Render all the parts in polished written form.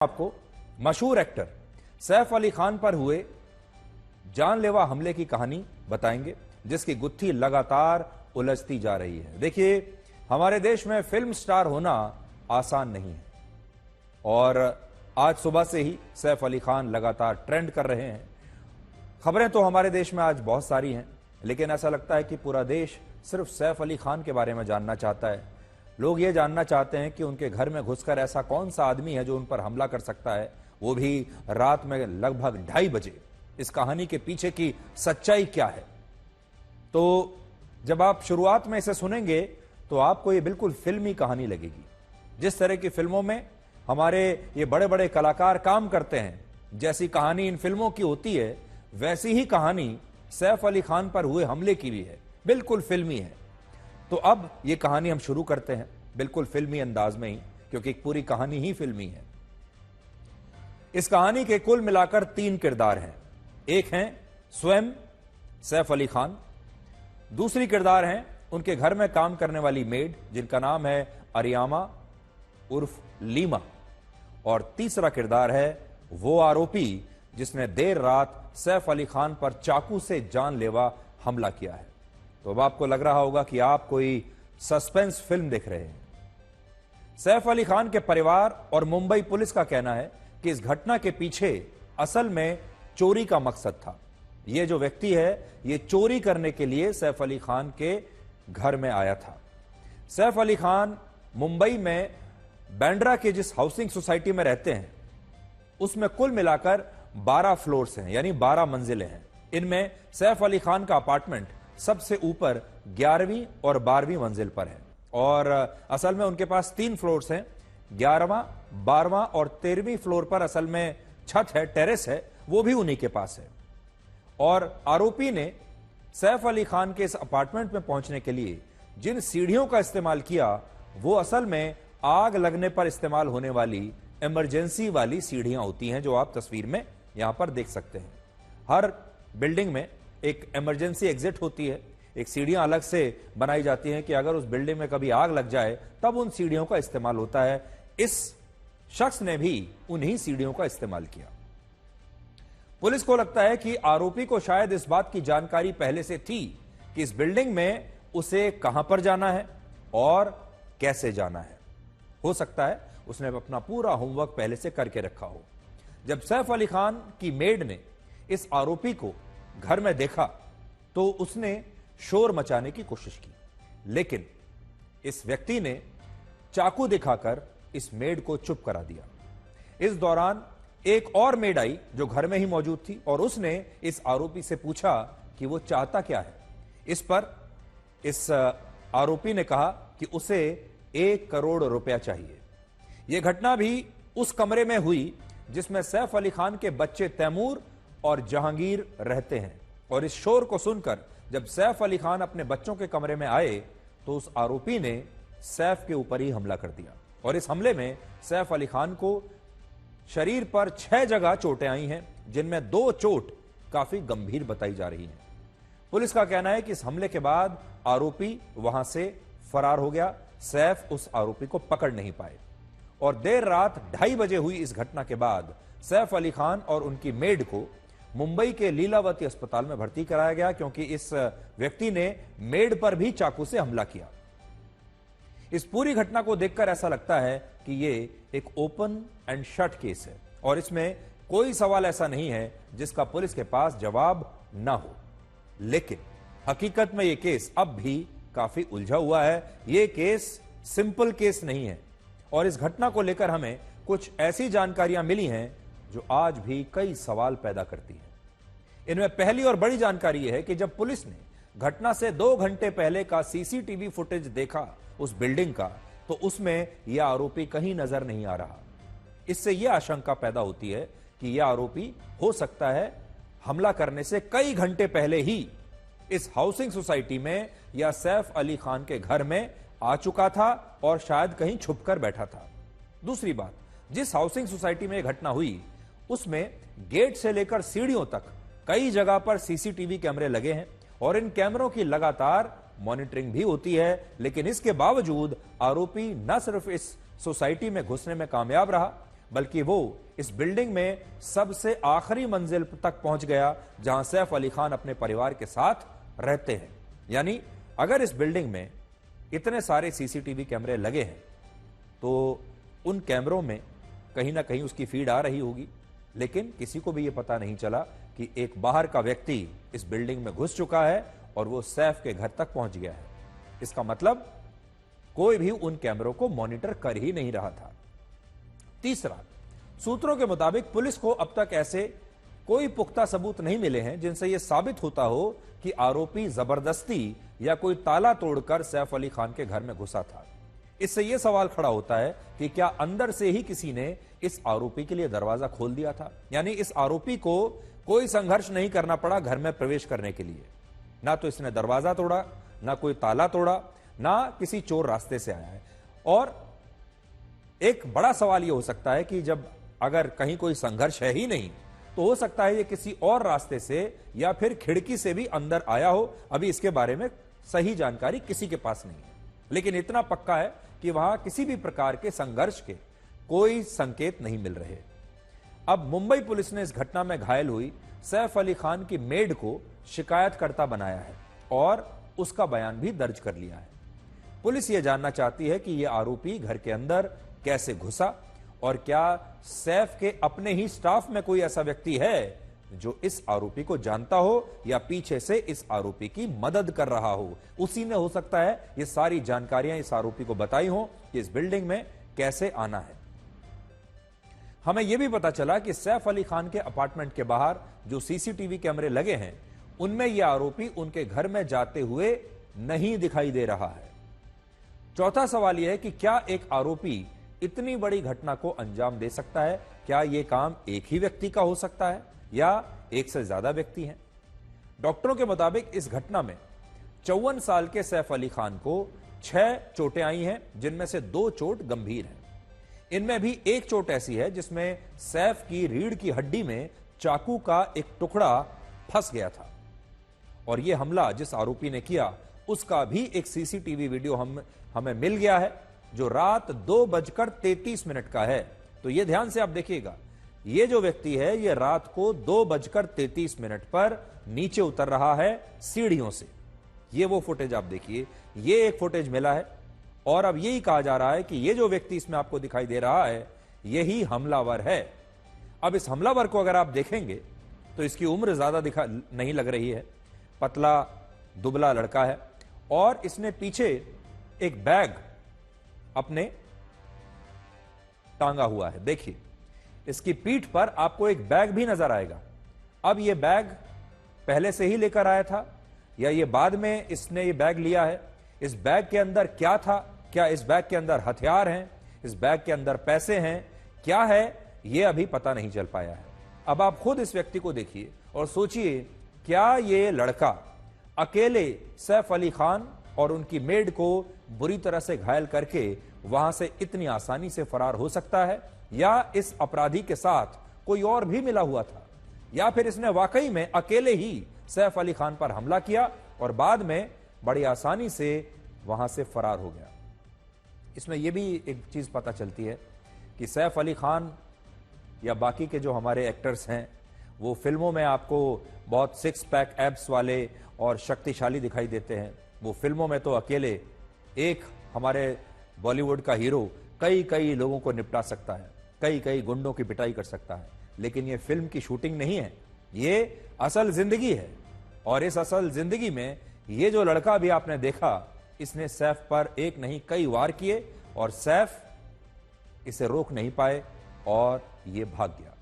आपको मशहूर एक्टर सैफ अली खान पर हुए जानलेवा हमले की कहानी बताएंगे, जिसकी गुत्थी लगातार उलझती जा रही है। देखिए, हमारे देश में फिल्म स्टार होना आसान नहीं है और आज सुबह से ही सैफ अली खान लगातार ट्रेंड कर रहे हैं। खबरें तो हमारे देश में आज बहुत सारी हैं, लेकिन ऐसा लगता है कि पूरा देश सिर्फ सैफ अली खान के बारे में जानना चाहता है। लोग ये जानना चाहते हैं कि उनके घर में घुसकर ऐसा कौन सा आदमी है जो उन पर हमला कर सकता है, वो भी रात में लगभग 2:30 बजे। इस कहानी के पीछे की सच्चाई क्या है? तो जब आप शुरुआत में इसे सुनेंगे तो आपको ये बिल्कुल फिल्मी कहानी लगेगी। जिस तरह की फिल्मों में हमारे ये बड़े बड़े कलाकार काम करते हैं, जैसी कहानी इन फिल्मों की होती है, वैसी ही कहानी सैफ अली खान पर हुए हमले की भी है, बिल्कुल फिल्मी है। तो अब ये कहानी हम शुरू करते हैं बिल्कुल फिल्मी अंदाज में ही, क्योंकि पूरी कहानी ही फिल्मी है। इस कहानी के कुल मिलाकर 3 किरदार हैं। एक हैं स्वयं सैफ अली खान, दूसरी किरदार हैं उनके घर में काम करने वाली मेड जिनका नाम है अरियामा उर्फ लीमा, और तीसरा किरदार है वो आरोपी जिसने देर रात सैफ अली खान पर चाकू से जानलेवा हमला किया है। तो अब आपको लग रहा होगा कि आप कोई सस्पेंस फिल्म देख रहे हैं। सैफ अली खान के परिवार और मुंबई पुलिस का कहना है कि इस घटना के पीछे असल में चोरी का मकसद था। यह जो व्यक्ति है, यह चोरी करने के लिए सैफ अली खान के घर में आया था। सैफ अली खान मुंबई में बांद्रा के जिस हाउसिंग सोसाइटी में रहते हैं, उसमें कुल मिलाकर 12 फ्लोर्स हैं, यानी 12 मंजिलें हैं। इनमें सैफ अली खान का अपार्टमेंट सबसे ऊपर 11वीं और 12वीं मंजिल पर है, और असल में उनके पास 3 फ्लोर्स हैं। 11वां, 12वां और 13वीं फ्लोर पर असल में छत है, टेरेस है, वो भी उन्हीं के पास है। और आरोपी ने सैफ अली खान के इस अपार्टमेंट में पहुंचने के लिए जिन सीढ़ियों का इस्तेमाल किया, वो असल में आग लगने पर इस्तेमाल होने वाली इमरजेंसी वाली सीढ़ियां होती हैं, जो आप तस्वीर में यहां पर देख सकते हैं। हर बिल्डिंग में एक इमरजेंसी एग्जिट होती है, एक सीढ़ियां अलग से बनाई जाती हैं कि अगर उस बिल्डिंग में कभी आग लग जाए तब उन सीढ़ियों का इस्तेमाल होता है। इस शख्स ने भी उन्हीं सीढ़ियों का इस्तेमाल किया। पुलिस को लगता है कि आरोपी को शायद इस बात की जानकारी पहले से थी कि इस बिल्डिंग में उसे कहां पर जाना है और कैसे जाना है। हो सकता है उसने अपना पूरा होमवर्क पहले से करके रखा हो। जब सैफ अली खान की मेड ने इस आरोपी को घर में देखा तो उसने शोर मचाने की कोशिश की, लेकिन इस व्यक्ति ने चाकू दिखाकर इस मेड को चुप करा दिया। इस दौरान एक और मेड आई जो घर में ही मौजूद थी, और उसने इस आरोपी से पूछा कि वो चाहता क्या है। इस पर इस आरोपी ने कहा कि उसे 1 करोड़ रुपया चाहिए। यह घटना भी उस कमरे में हुई जिसमें सैफ अली खान के बच्चे तैमूर और जहांगीर रहते हैं, और इस शोर को सुनकर जब सैफ अली खान अपने बच्चों के कमरे में आए तो उस आरोपी ने सैफ के ऊपर ही हमला कर दिया, और इस हमले में सैफ अली खान को शरीर पर 6 जगह चोटें आई हैं, जिनमें 2 चोट काफी गंभीर बताई जा रही हैं। पुलिस का कहना है कि इस हमले के बाद आरोपी वहां से फरार हो गया। सैफ उस आरोपी को पकड़ नहीं पाए, और देर रात 2:30 बजे हुई इस घटना के बाद सैफ अली खान और उनकी मेड को मुंबई के लीलावती अस्पताल में भर्ती कराया गया, क्योंकि इस व्यक्ति ने मेड पर भी चाकू से हमला किया। इस पूरी घटना को देखकर ऐसा लगता है कि यह एक ओपन एंड शट केस है, और इसमें कोई सवाल ऐसा नहीं है जिसका पुलिस के पास जवाब ना हो। लेकिन हकीकत में यह केस अब भी काफी उलझा हुआ है। यह केस सिंपल केस नहीं है, और इस घटना को लेकर हमें कुछ ऐसी जानकारियां मिली हैं जो आज भी कई सवाल पैदा करती हैं। इनमें पहली और बड़ी जानकारी यह है कि जब पुलिस ने घटना से 2 घंटे पहले का सीसीटीवी फुटेज देखा उस बिल्डिंग का, तो उसमें यह आरोपी कहीं नजर नहीं आ रहा। इससे यह आशंका पैदा होती है कि यह आरोपी हो सकता है हमला करने से कई घंटे पहले ही इस हाउसिंग सोसाइटी में या सैफ अली खान के घर में आ चुका था और शायद कहीं छुपकर बैठा था। दूसरी बात, जिस हाउसिंग सोसाइटी में यह घटना हुई उसमें गेट से लेकर सीढ़ियों तक कई जगह पर सीसीटीवी कैमरे लगे हैं, और इन कैमरों की लगातार मॉनिटरिंग भी होती है। लेकिन इसके बावजूद आरोपी न सिर्फ इस सोसाइटी में घुसने में कामयाब रहा, बल्कि वो इस बिल्डिंग में सबसे आखिरी मंजिल तक पहुंच गया जहां सैफ अली खान अपने परिवार के साथ रहते हैं। यानी अगर इस बिल्डिंग में इतने सारे सीसीटीवी कैमरे लगे हैं तो उन कैमरों में कहीं ना कहीं उसकी फीड आ रही होगी, लेकिन किसी को भी यह पता नहीं चला कि एक बाहर का व्यक्ति इस बिल्डिंग में घुस चुका है और वो सैफ के घर तक पहुंच गया है। इसका मतलब कोई भी उन कैमरों को मॉनिटर कर ही नहीं रहा था। तीसरा, सूत्रों के मुताबिक पुलिस को अब तक ऐसे कोई पुख्ता सबूत नहीं मिले हैं जिनसे यह साबित होता हो कि आरोपी जबरदस्ती या कोई ताला तोड़कर सैफ अली खान के घर में घुसा था। इससे यह सवाल खड़ा होता है कि क्या अंदर से ही किसी ने इस आरोपी के लिए दरवाजा खोल दिया था, यानी इस आरोपी को कोई संघर्ष नहीं करना पड़ा घर में प्रवेश करने के लिए। ना तो इसने दरवाजा तोड़ा, ना कोई ताला तोड़ा, ना किसी चोर रास्ते से आया है। और एक बड़ा सवाल यह हो सकता है कि जब अगर कहीं कोई संघर्ष है ही नहीं तो हो सकता है ये किसी और रास्ते से या फिर खिड़की से भी अंदर आया हो। अभी इसके बारे में सही जानकारी किसी के पास नहीं है, लेकिन इतना पक्का है कि वहां किसी भी प्रकार के संघर्ष के कोई संकेत नहीं मिल रहे। अब मुंबई पुलिस ने इस घटना में घायल हुई सैफ अली खान की मेड को शिकायतकर्ता बनाया है और उसका बयान भी दर्ज कर लिया है। पुलिस यह जानना चाहती है कि यह आरोपी घर के अंदर कैसे घुसा और क्या सैफ के अपने ही स्टाफ में कोई ऐसा व्यक्ति है जो इस आरोपी को जानता हो या पीछे से इस आरोपी की मदद कर रहा हो। उसी ने हो सकता है ये सारी जानकारियां इस आरोपी को बताई हो कि इस बिल्डिंग में कैसे आना है। हमें यह भी पता चला कि सैफ अली खान के अपार्टमेंट के बाहर जो सीसीटीवी कैमरे लगे हैं उनमें यह आरोपी उनके घर में जाते हुए नहीं दिखाई दे रहा है। चौथा सवाल यह है कि क्या एक आरोपी इतनी बड़ी घटना को अंजाम दे सकता है? क्या यह काम एक ही व्यक्ति का हो सकता है या एक से ज्यादा व्यक्ति हैं? डॉक्टरों के मुताबिक इस घटना में 54 साल के सैफ अली खान को 6 चोटें आई हैं, जिनमें से 2 चोट गंभीर हैं। इनमें भी एक चोट ऐसी है जिसमें सैफ की रीढ़ की हड्डी में चाकू का एक टुकड़ा फंस गया था। और यह हमला जिस आरोपी ने किया उसका भी एक सीसीटीवी वीडियो हमें मिल गया है जो रात 2:33 का है। तो यह ध्यान से आप देखिएगा, यह जो व्यक्ति है यह रात को 2:33 पर नीचे उतर रहा है सीढ़ियों से। यह वो फुटेज आप देखिए, यह एक फुटेज मिला है और अब यही कहा जा रहा है कि यह जो व्यक्ति इसमें आपको दिखाई दे रहा है यही हमलावर है। अब इस हमलावर को अगर आप देखेंगे तो इसकी उम्र ज्यादा नहीं लग रही है, पतला दुबला लड़का है और इसने पीछे एक बैग अपने टांगा हुआ है। देखिए इसकी पीठ पर आपको एक बैग भी नजर आएगा। अब यह बैग पहले से ही लेकर आया था या यह बाद में इसने यह बैग लिया है? इस बैग के अंदर क्या था? क्या इस बैग के अंदर हथियार हैं? इस बैग के अंदर पैसे हैं? क्या है यह अभी पता नहीं चल पाया है। अब आप खुद इस व्यक्ति को देखिए और सोचिए, क्या यह लड़का अकेले सैफ अली खान और उनकी मेड को बुरी तरह से घायल करके वहां से इतनी आसानी से फरार हो सकता है, या इस अपराधी के साथ कोई और भी मिला हुआ था, या फिर इसने वाकई में अकेले ही सैफ अली खान पर हमला किया और बाद में बड़ी आसानी से वहां से फरार हो गया। इसमें यह भी एक चीज पता चलती है कि सैफ अली खान या बाकी के जो हमारे एक्टर्स हैं वो फिल्मों में आपको बहुत 6 पैक एब्स वाले और शक्तिशाली दिखाई देते हैं। वो फिल्मों में तो अकेले एक हमारे बॉलीवुड का हीरो कई लोगों को निपटा सकता है, कई गुंडों की पिटाई कर सकता है, लेकिन ये फिल्म की शूटिंग नहीं है, ये असल जिंदगी है। और इस असल जिंदगी में ये जो लड़का भी आपने देखा, इसने सैफ पर एक नहीं कई वार किए और सैफ इसे रोक नहीं पाए और ये भाग गया।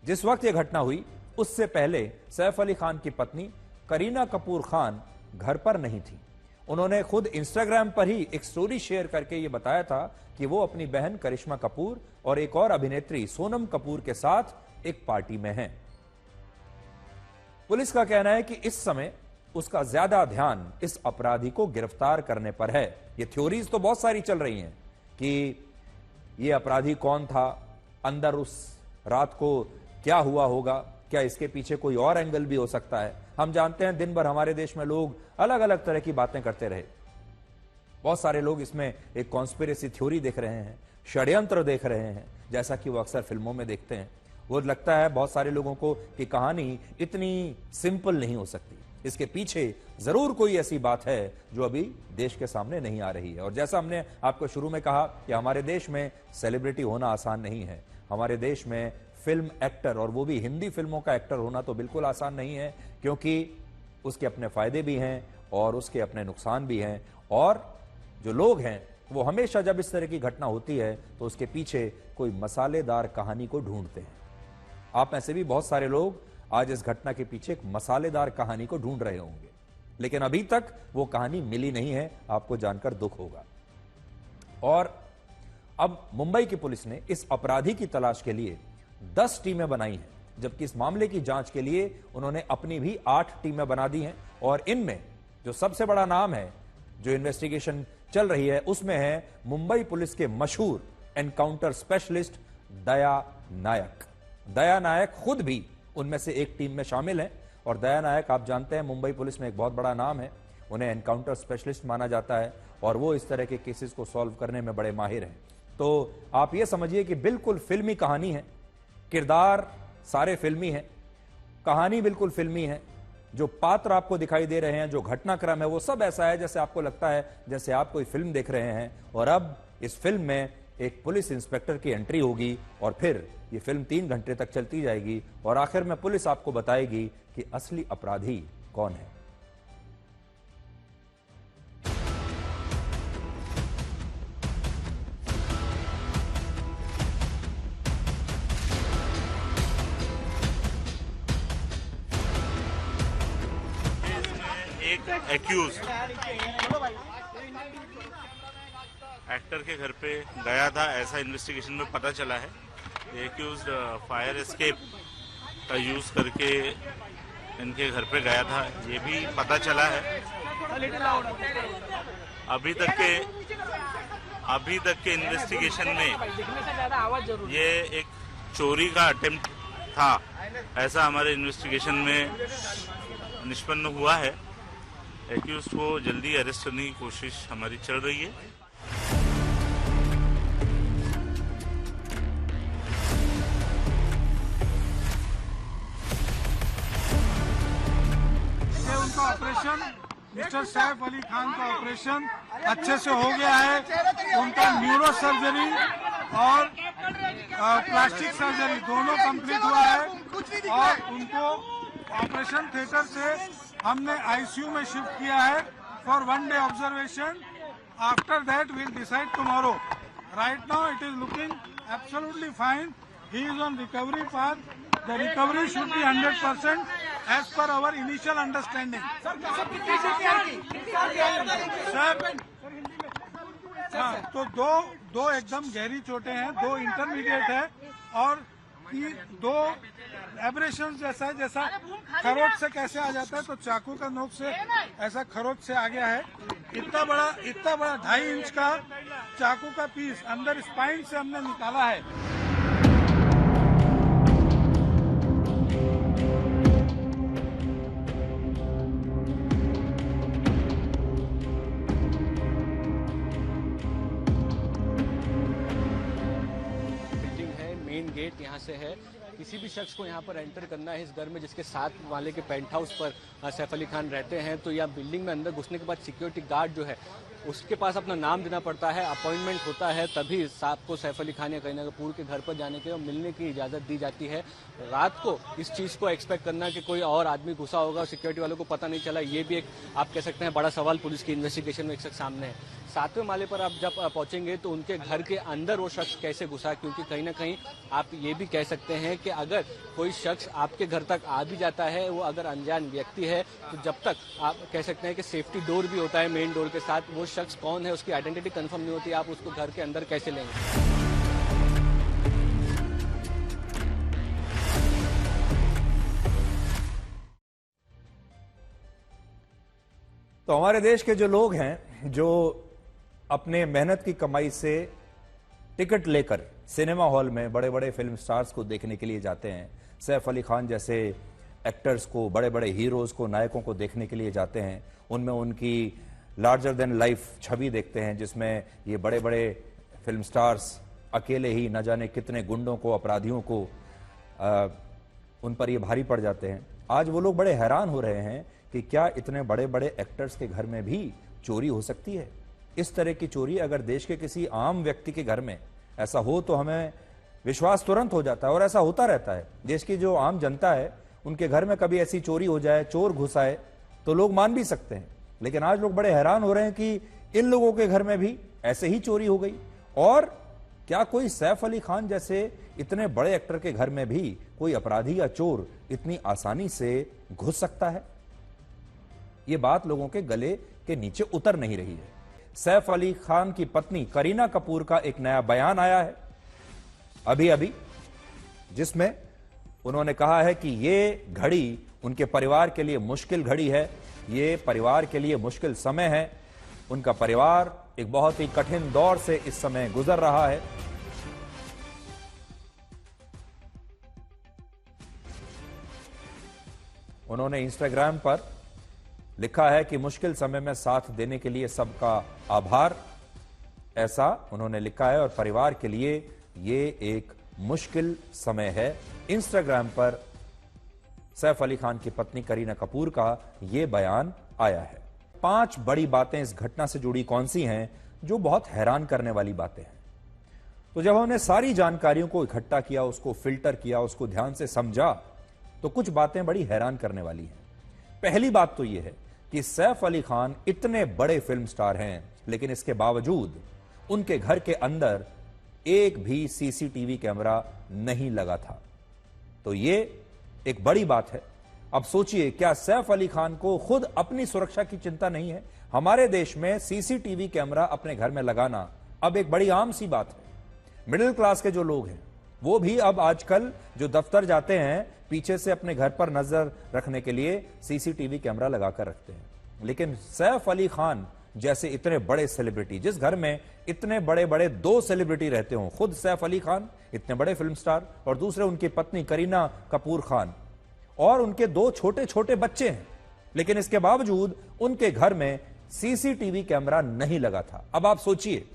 जिस वक्त यह घटना हुई उससे पहले सैफ अली खान की पत्नी करीना कपूर खान घर पर नहीं थी। उन्होंने खुद इंस्टाग्राम पर ही एक स्टोरी शेयर करके यह बताया था कि वो अपनी बहन करिश्मा कपूर और एक और अभिनेत्री सोनम कपूर के साथ एक पार्टी में हैं। पुलिस का कहना है कि इस समय उसका ज्यादा ध्यान इस अपराधी को गिरफ्तार करने पर है। ये थ्योरीज तो बहुत सारी चल रही हैं कि ये अपराधी कौन था, अंदर उस रात को क्या हुआ होगा, क्या इसके पीछे कोई और एंगल भी हो सकता है। हम जानते हैं दिन भर हमारे देश में लोग अलग अलग तरह की बातें करते रहे। बहुत सारे लोग इसमें एक कॉन्स्पिरेसी थ्योरी देख रहे हैं, षड्यंत्र देख रहे हैं, जैसा कि वो अक्सर फिल्मों में देखते हैं। वो लगता है बहुत सारे लोगों को कि कहानी इतनी सिंपल नहीं हो सकती, इसके पीछे जरूर कोई ऐसी बात है जो अभी देश के सामने नहीं आ रही है। और जैसा हमने आपको शुरू में कहा कि हमारे देश में सेलिब्रिटी होना आसान नहीं है। हमारे देश में फिल्म एक्टर, और वो भी हिंदी फिल्मों का एक्टर होना तो बिल्कुल आसान नहीं है, क्योंकि उसके अपने फायदे भी हैं और उसके अपने नुकसान भी हैं। और जो लोग हैं वो हमेशा जब इस तरह की घटना होती है तो उसके पीछे कोई मसालेदार कहानी को ढूंढते हैं। आप में से भी बहुत सारे लोग आज इस घटना के पीछे एक मसालेदार कहानी को ढूंढ रहे होंगे, लेकिन अभी तक वो कहानी मिली नहीं है। आपको जानकर दुख होगा। और अब मुंबई की पुलिस ने इस अपराधी की तलाश के लिए 10 टीमें बनाई हैं, जबकि इस मामले की जांच के लिए उन्होंने अपनी भी 8 टीमें बना दी हैं। और इनमें जो सबसे बड़ा नाम है, जो इन्वेस्टिगेशन चल रही है, उसमें है मुंबई पुलिस के मशहूर एनकाउंटर स्पेशलिस्ट दया नायक। दया नायक खुद भी उनमें से एक टीम में शामिल हैं। और दया नायक, आप जानते हैं, मुंबई पुलिस में एक बहुत बड़ा नाम है। उन्हें एनकाउंटर स्पेशलिस्ट माना जाता है और वो इस तरह के केसेस को सॉल्व करने में बड़े माहिर हैं। तो आप ये समझिए कि बिल्कुल फिल्मी कहानी है, किरदार सारे फिल्मी हैं, कहानी बिल्कुल फिल्मी है, जो पात्र आपको दिखाई दे रहे हैं, जो घटनाक्रम है, वो सब ऐसा है जैसे आपको लगता है जैसे आप कोई फिल्म देख रहे हैं। और अब इस फिल्म में एक पुलिस इंस्पेक्टर की एंट्री होगी और फिर ये फिल्म 3 घंटे तक चलती जाएगी और आखिर में पुलिस आपको बताएगी कि असली अपराधी कौन है। एक एक्यूज एक्टर के घर पे गया था, ऐसा इन्वेस्टिगेशन में पता चला है। एक्यूज फायर एस्केप का यूज करके इनके घर पे गया था, ये भी पता चला है। अभी तक के इन्वेस्टिगेशन में ये एक चोरी का अटेम्प्ट था, ऐसा हमारे इन्वेस्टिगेशन में निष्पन्न हुआ है। एक्यूज को जल्दी अरेस्ट करने की कोशिश हमारी चल रही है। उनका ऑपरेशन, मिस्टर सैफ अली खान का ऑपरेशन अच्छे से हो गया है। उनका न्यूरो सर्जरी और प्लास्टिक सर्जरी दोनों कंप्लीट हुआ है और उनको ऑपरेशन थिएटर से हमने आईसीयू में शिफ्ट किया है for 1 day observation. After that we'll decide tomorrow. Right now it is looking absolutely fine. He is on recovery path. The recovery should be 100% as per our initial understanding. Sir, तो दो एकदम गहरी चोटें हैं, 2 intermediate है और 2 abrasion जैसा है, जैसा खरोच से कैसे आ जाता है तो चाकू का नोक से ऐसा खरोच से आ गया है। इतना बड़ा 2.5 इंच का चाकू का पीस अंदर स्पाइन से हमने निकाला है। गेट यहाँ से है। किसी भी शख्स को यहाँ पर एंटर करना है इस घर में जिसके 7 माले के पेंट हाउस पर सैफ अली खान रहते हैं, तो यह बिल्डिंग में अंदर घुसने के बाद सिक्योरिटी गार्ड जो है उसके पास अपना नाम देना पड़ता है, अपॉइंटमेंट होता है, तभी आपको सैफ अली खान या करीना कपूर के घर पर जाने के और मिलने की इजाज़त दी जाती है। रात को इस चीज़ को एक्सपेक्ट करना कि कोई और आदमी घुसा होगा और सिक्योरिटी वालों को पता नहीं चला, ये भी एक आप कह सकते हैं बड़ा सवाल पुलिस की इन्वेस्टिगेशन में एक शख्स सामने है। 7वें माले पर आप जब पहुंचेंगे तो उनके घर के अंदर वो शख्स कैसे घुसा, क्योंकि कहीं ना कहीं आप ये भी कह सकते हैं कि अगर कोई शख्स आपके घर तक आ भी जाता है, वो अगर अनजान व्यक्ति है, तो जब तक आप कह सकते हैं कि सेफ्टी डोर भी होता है मेन डोर के साथ, वो शख्स कौन है उसकी आइडेंटिटी कंफर्म नहीं होती, आप उसको घर के अंदर कैसे लेंगे। तो हमारे देश के जो लोग हैं, जो अपने मेहनत की कमाई से टिकट लेकर सिनेमा हॉल में बड़े बड़े फिल्म स्टार्स को देखने के लिए जाते हैं, सैफ अली खान जैसे एक्टर्स को, बड़े बड़े हीरोज को, नायकों को देखने के लिए जाते हैं, उनमें उनकी लार्जर देन लाइफ छवि देखते हैं जिसमें ये बड़े बड़े फिल्म स्टार्स अकेले ही न जाने कितने गुंडों को, अपराधियों को उन पर ये भारी पड़ जाते हैं। आज वो लोग बड़े हैरान हो रहे हैं कि क्या इतने बड़े बड़े एक्टर्स के घर में भी चोरी हो सकती है। इस तरह की चोरी अगर देश के किसी आम व्यक्ति के घर में ऐसा हो तो हमें विश्वास तुरंत हो जाता है, और ऐसा होता रहता है। देश की जो आम जनता है उनके घर में कभी ऐसी चोरी हो जाए, चोर घुस आए, तो लोग मान भी सकते हैं। लेकिन आज लोग बड़े हैरान हो रहे हैं कि इन लोगों के घर में भी ऐसे ही चोरी हो गई। और क्या कोई सैफ अली खान जैसे इतने बड़े एक्टर के घर में भी कोई अपराधी या चोर इतनी आसानी से घुस सकता है? यह बात लोगों के गले के नीचे उतर नहीं रही है। सैफ अली खान की पत्नी करीना कपूर का एक नया बयान आया है अभी अभी, जिसमें उन्होंने कहा है कि ये घड़ी उनके परिवार के लिए मुश्किल घड़ी है, ये परिवार के लिए मुश्किल समय है। उनका परिवार एक बहुत ही कठिन दौर से इस समय गुजर रहा है। उन्होंने इंस्टाग्राम पर लिखा है कि मुश्किल समय में साथ देने के लिए सबका आभार, ऐसा उन्होंने लिखा है। और परिवार के लिए ये एक मुश्किल समय है। इंस्टाग्राम पर सैफ अली खान की पत्नी करीना कपूर का यह बयान आया है। 5 बड़ी बातें इस घटना से जुड़ी कौन सी हैं जो बहुत हैरान करने वाली बातें हैं। तो जब हमने सारी जानकारियों को इकट्ठा किया, उसको फिल्टर किया, उसको ध्यान से समझा, तो कुछ बातें बड़ी हैरान करने वाली हैं। पहली बात तो यह है कि सैफ अली खान इतने बड़े फिल्म स्टार हैं, लेकिन इसके बावजूद उनके घर के अंदर एक भी सीसीटीवी कैमरा नहीं लगा था। तो यह एक बड़ी बात है। अब सोचिए, क्या सैफ अली खान को खुद अपनी सुरक्षा की चिंता नहीं है? हमारे देश में सीसीटीवी कैमरा अपने घर में लगाना अब एक बड़ी आम सी बात है। मिडिल क्लास के जो लोग हैं वो भी अब आजकल जो दफ्तर जाते हैं, पीछे से अपने घर पर नजर रखने के लिए सीसीटीवी कैमरा लगाकर रखते हैं। लेकिन सैफ अली खान जैसे इतने बड़े सेलिब्रिटी, जिस घर में इतने बड़े बड़े 2 सेलिब्रिटी रहते हों, खुद सैफ अली खान इतने बड़े फिल्म स्टार और दूसरे उनकी पत्नी करीना कपूर खान, और उनके 2 छोटे छोटे बच्चे हैं, लेकिन इसके बावजूद उनके घर में सीसीटीवी कैमरा नहीं लगा था। अब आप सोचिए,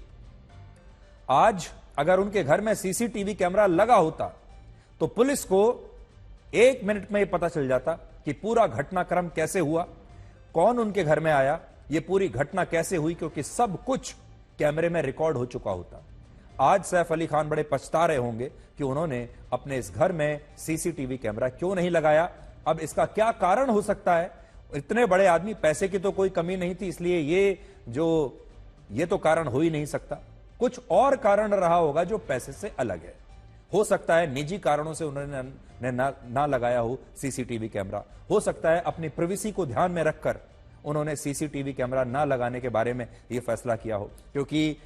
आज अगर उनके घर में सीसीटीवी कैमरा लगा होता तो पुलिस को 1 मिनट में यह पता चल जाता कि पूरा घटनाक्रम कैसे हुआ, कौन उनके घर में आया, यह पूरी घटना कैसे हुई, क्योंकि सब कुछ कैमरे में रिकॉर्ड हो चुका होता। आज सैफ अली खान बड़े पछता रहे होंगे कि उन्होंने अपने इस घर में सीसीटीवी कैमरा क्यों नहीं लगाया। अब इसका क्या कारण हो सकता है? इतने बड़े आदमी, पैसे की तो कोई कमी नहीं थी, इसलिए ये तो कारण हो ही नहीं सकता। कुछ और कारण रहा होगा जो पैसे से अलग है। हो सकता है निजी कारणों से उन्होंने ना लगाया हो सीसीटीवी कैमरा। हो सकता है अपनी प्राइवेसी को ध्यान में रखकर उन्होंने सीसीटीवी कैमरा ना लगाने के बारे में यह फैसला किया हो, क्योंकि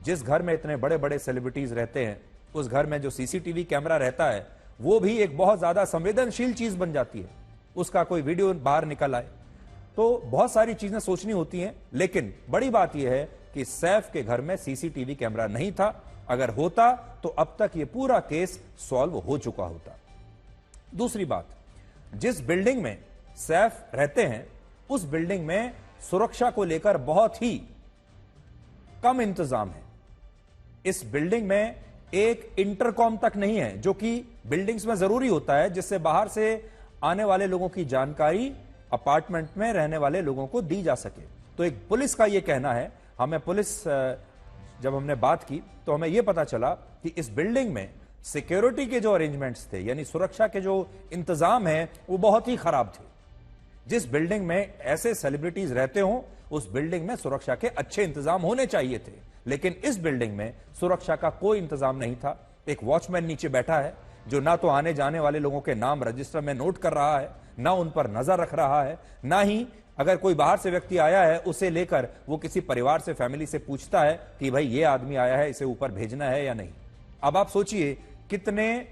जिस घर में इतने बड़े बड़े सेलिब्रिटीज रहते हैं, उस घर में जो सीसीटीवी कैमरा रहता है वो भी एक बहुत ज्यादा संवेदनशील चीज बन जाती है। उसका कोई वीडियो बाहर निकल आए तो बहुत सारी चीजें सोचनी होती हैं। लेकिन बड़ी बात यह है कि सैफ के घर में सीसीटीवी कैमरा नहीं था। अगर होता तो अब तक यह पूरा केस सॉल्व हो चुका होता। दूसरी बात, जिस बिल्डिंग में सैफ रहते हैं उस बिल्डिंग में सुरक्षा को लेकर बहुत ही कम इंतजाम है। इस बिल्डिंग में एक इंटरकॉम तक नहीं है, जो कि बिल्डिंग्स में जरूरी होता है, जिससे बाहर से आने वाले लोगों की जानकारी अपार्टमेंट में रहने वाले लोगों को दी जा सके। तो एक पुलिस का यह कहना है, जब हमने बात की तो हमें यह पता चला कि इस बिल्डिंग में सिक्योरिटी के जो अरेंजमेंट्स थे, यानी सुरक्षा के जो इंतजाम है, वो बहुत ही खराब थे। जिस बिल्डिंग में ऐसे सेलिब्रिटीज रहते हों उस बिल्डिंग में सुरक्षा के अच्छे इंतजाम होने चाहिए थे, लेकिन इस बिल्डिंग में सुरक्षा का कोई इंतजाम नहीं था। एक वॉचमैन नीचे बैठा है जो ना तो आने जाने वाले लोगों के नाम रजिस्टर में नोट कर रहा है, ना उन पर नजर रख रहा है, ना ही अगर कोई बाहर से व्यक्ति आया है उसे लेकर वो किसी परिवार से, फैमिली से पूछता है कि भाई ये आदमी आया है, इसे ऊपर भेजना है या नहीं। अब आप सोचिए कितने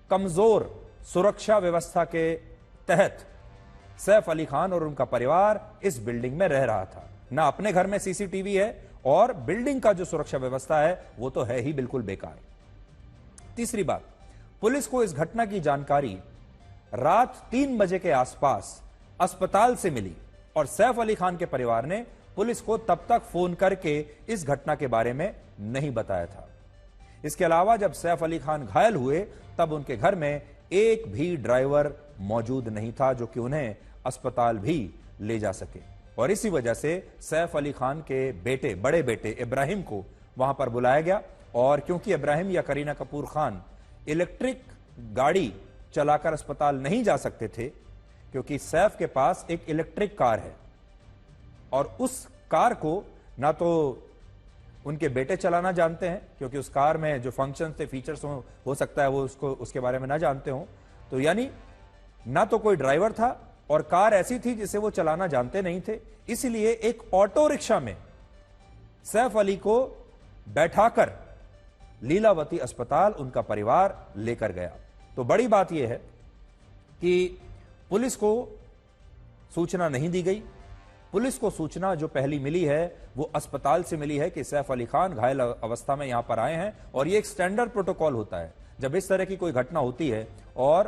कमजोर सुरक्षा व्यवस्था के तहत सैफ अली खान और उनका परिवार इस बिल्डिंग में रह रहा था। ना अपने घर में सीसीटीवी है और बिल्डिंग का जो सुरक्षा व्यवस्था है वो तो है ही बिल्कुल बेकार। तीसरी बात, पुलिस को इस घटना की जानकारी रात 3 बजे के आसपास अस्पताल से मिली और सैफ अली खान के परिवार ने पुलिस को तब तक फोन करके इस घटना के बारे में नहीं बताया था। इसके अलावा जब सैफ अली खान घायल हुए तब उनके घर में एक भी ड्राइवर मौजूद नहीं था जो कि उन्हें अस्पताल भी ले जा सके। और इसी वजह से सैफ अली खान के बेटे, बड़े बेटे इब्राहिम को वहां पर बुलाया गया। और क्योंकि इब्राहिम या करीना कपूर खान इलेक्ट्रिक गाड़ी चलाकर अस्पताल नहीं जा सकते थे, क्योंकि सैफ के पास एक इलेक्ट्रिक कार है और उस कार को ना तो उनके बेटे चलाना जानते हैं, क्योंकि उस कार में जो फंक्शंस थे, फीचर्स हो सकता है वो उसके बारे में ना जानते हो, तो यानी ना तो कोई ड्राइवर था और कार ऐसी थी जिसे वो चलाना जानते नहीं थे। इसलिए एक ऑटो रिक्शा में सैफ अली को बैठाकर लीलावती अस्पताल उनका परिवार लेकर गया। तो बड़ी बात यह है कि पुलिस को सूचना नहीं दी गई। पुलिस को सूचना जो पहली मिली है वो अस्पताल से मिली है कि सैफ अली खान घायल अवस्था में यहां पर आए हैं। और ये एक स्टैंडर्ड प्रोटोकॉल होता है, जब इस तरह की कोई घटना होती है और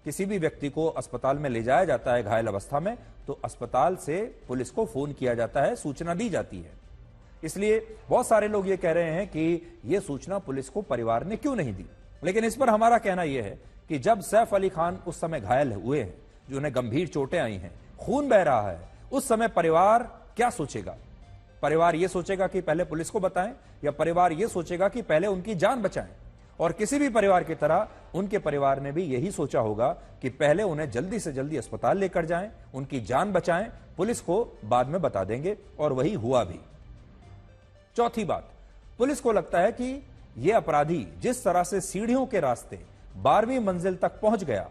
किसी भी व्यक्ति को अस्पताल में ले जाया जाता है घायल अवस्था में, तो अस्पताल से पुलिस को फोन किया जाता है, सूचना दी जाती है। इसलिए बहुत सारे लोग ये कह रहे हैं कि यह सूचना पुलिस को परिवार ने क्यों नहीं दी, लेकिन इस पर हमारा कहना यह है कि जब सैफ अली खान उस समय घायल हुए हैं, जो उन्हें गंभीर चोटें आई हैं, खून बह रहा है, उस समय परिवार क्या सोचेगा? परिवार यह सोचेगा कि पहले पुलिस को बताएं, या परिवार यह सोचेगा कि पहले उनकी जान बचाएं? और किसी भी परिवार की तरह उनके परिवार ने भी यही सोचा होगा कि पहले उन्हें जल्दी से जल्दी अस्पताल लेकर जाएं, उनकी जान बचाएं, पुलिस को बाद में बता देंगे। और वही हुआ भी। चौथी बात, पुलिस को लगता है कि यह अपराधी जिस तरह से सीढ़ियों के रास्ते 12वीं मंजिल तक पहुंच गया,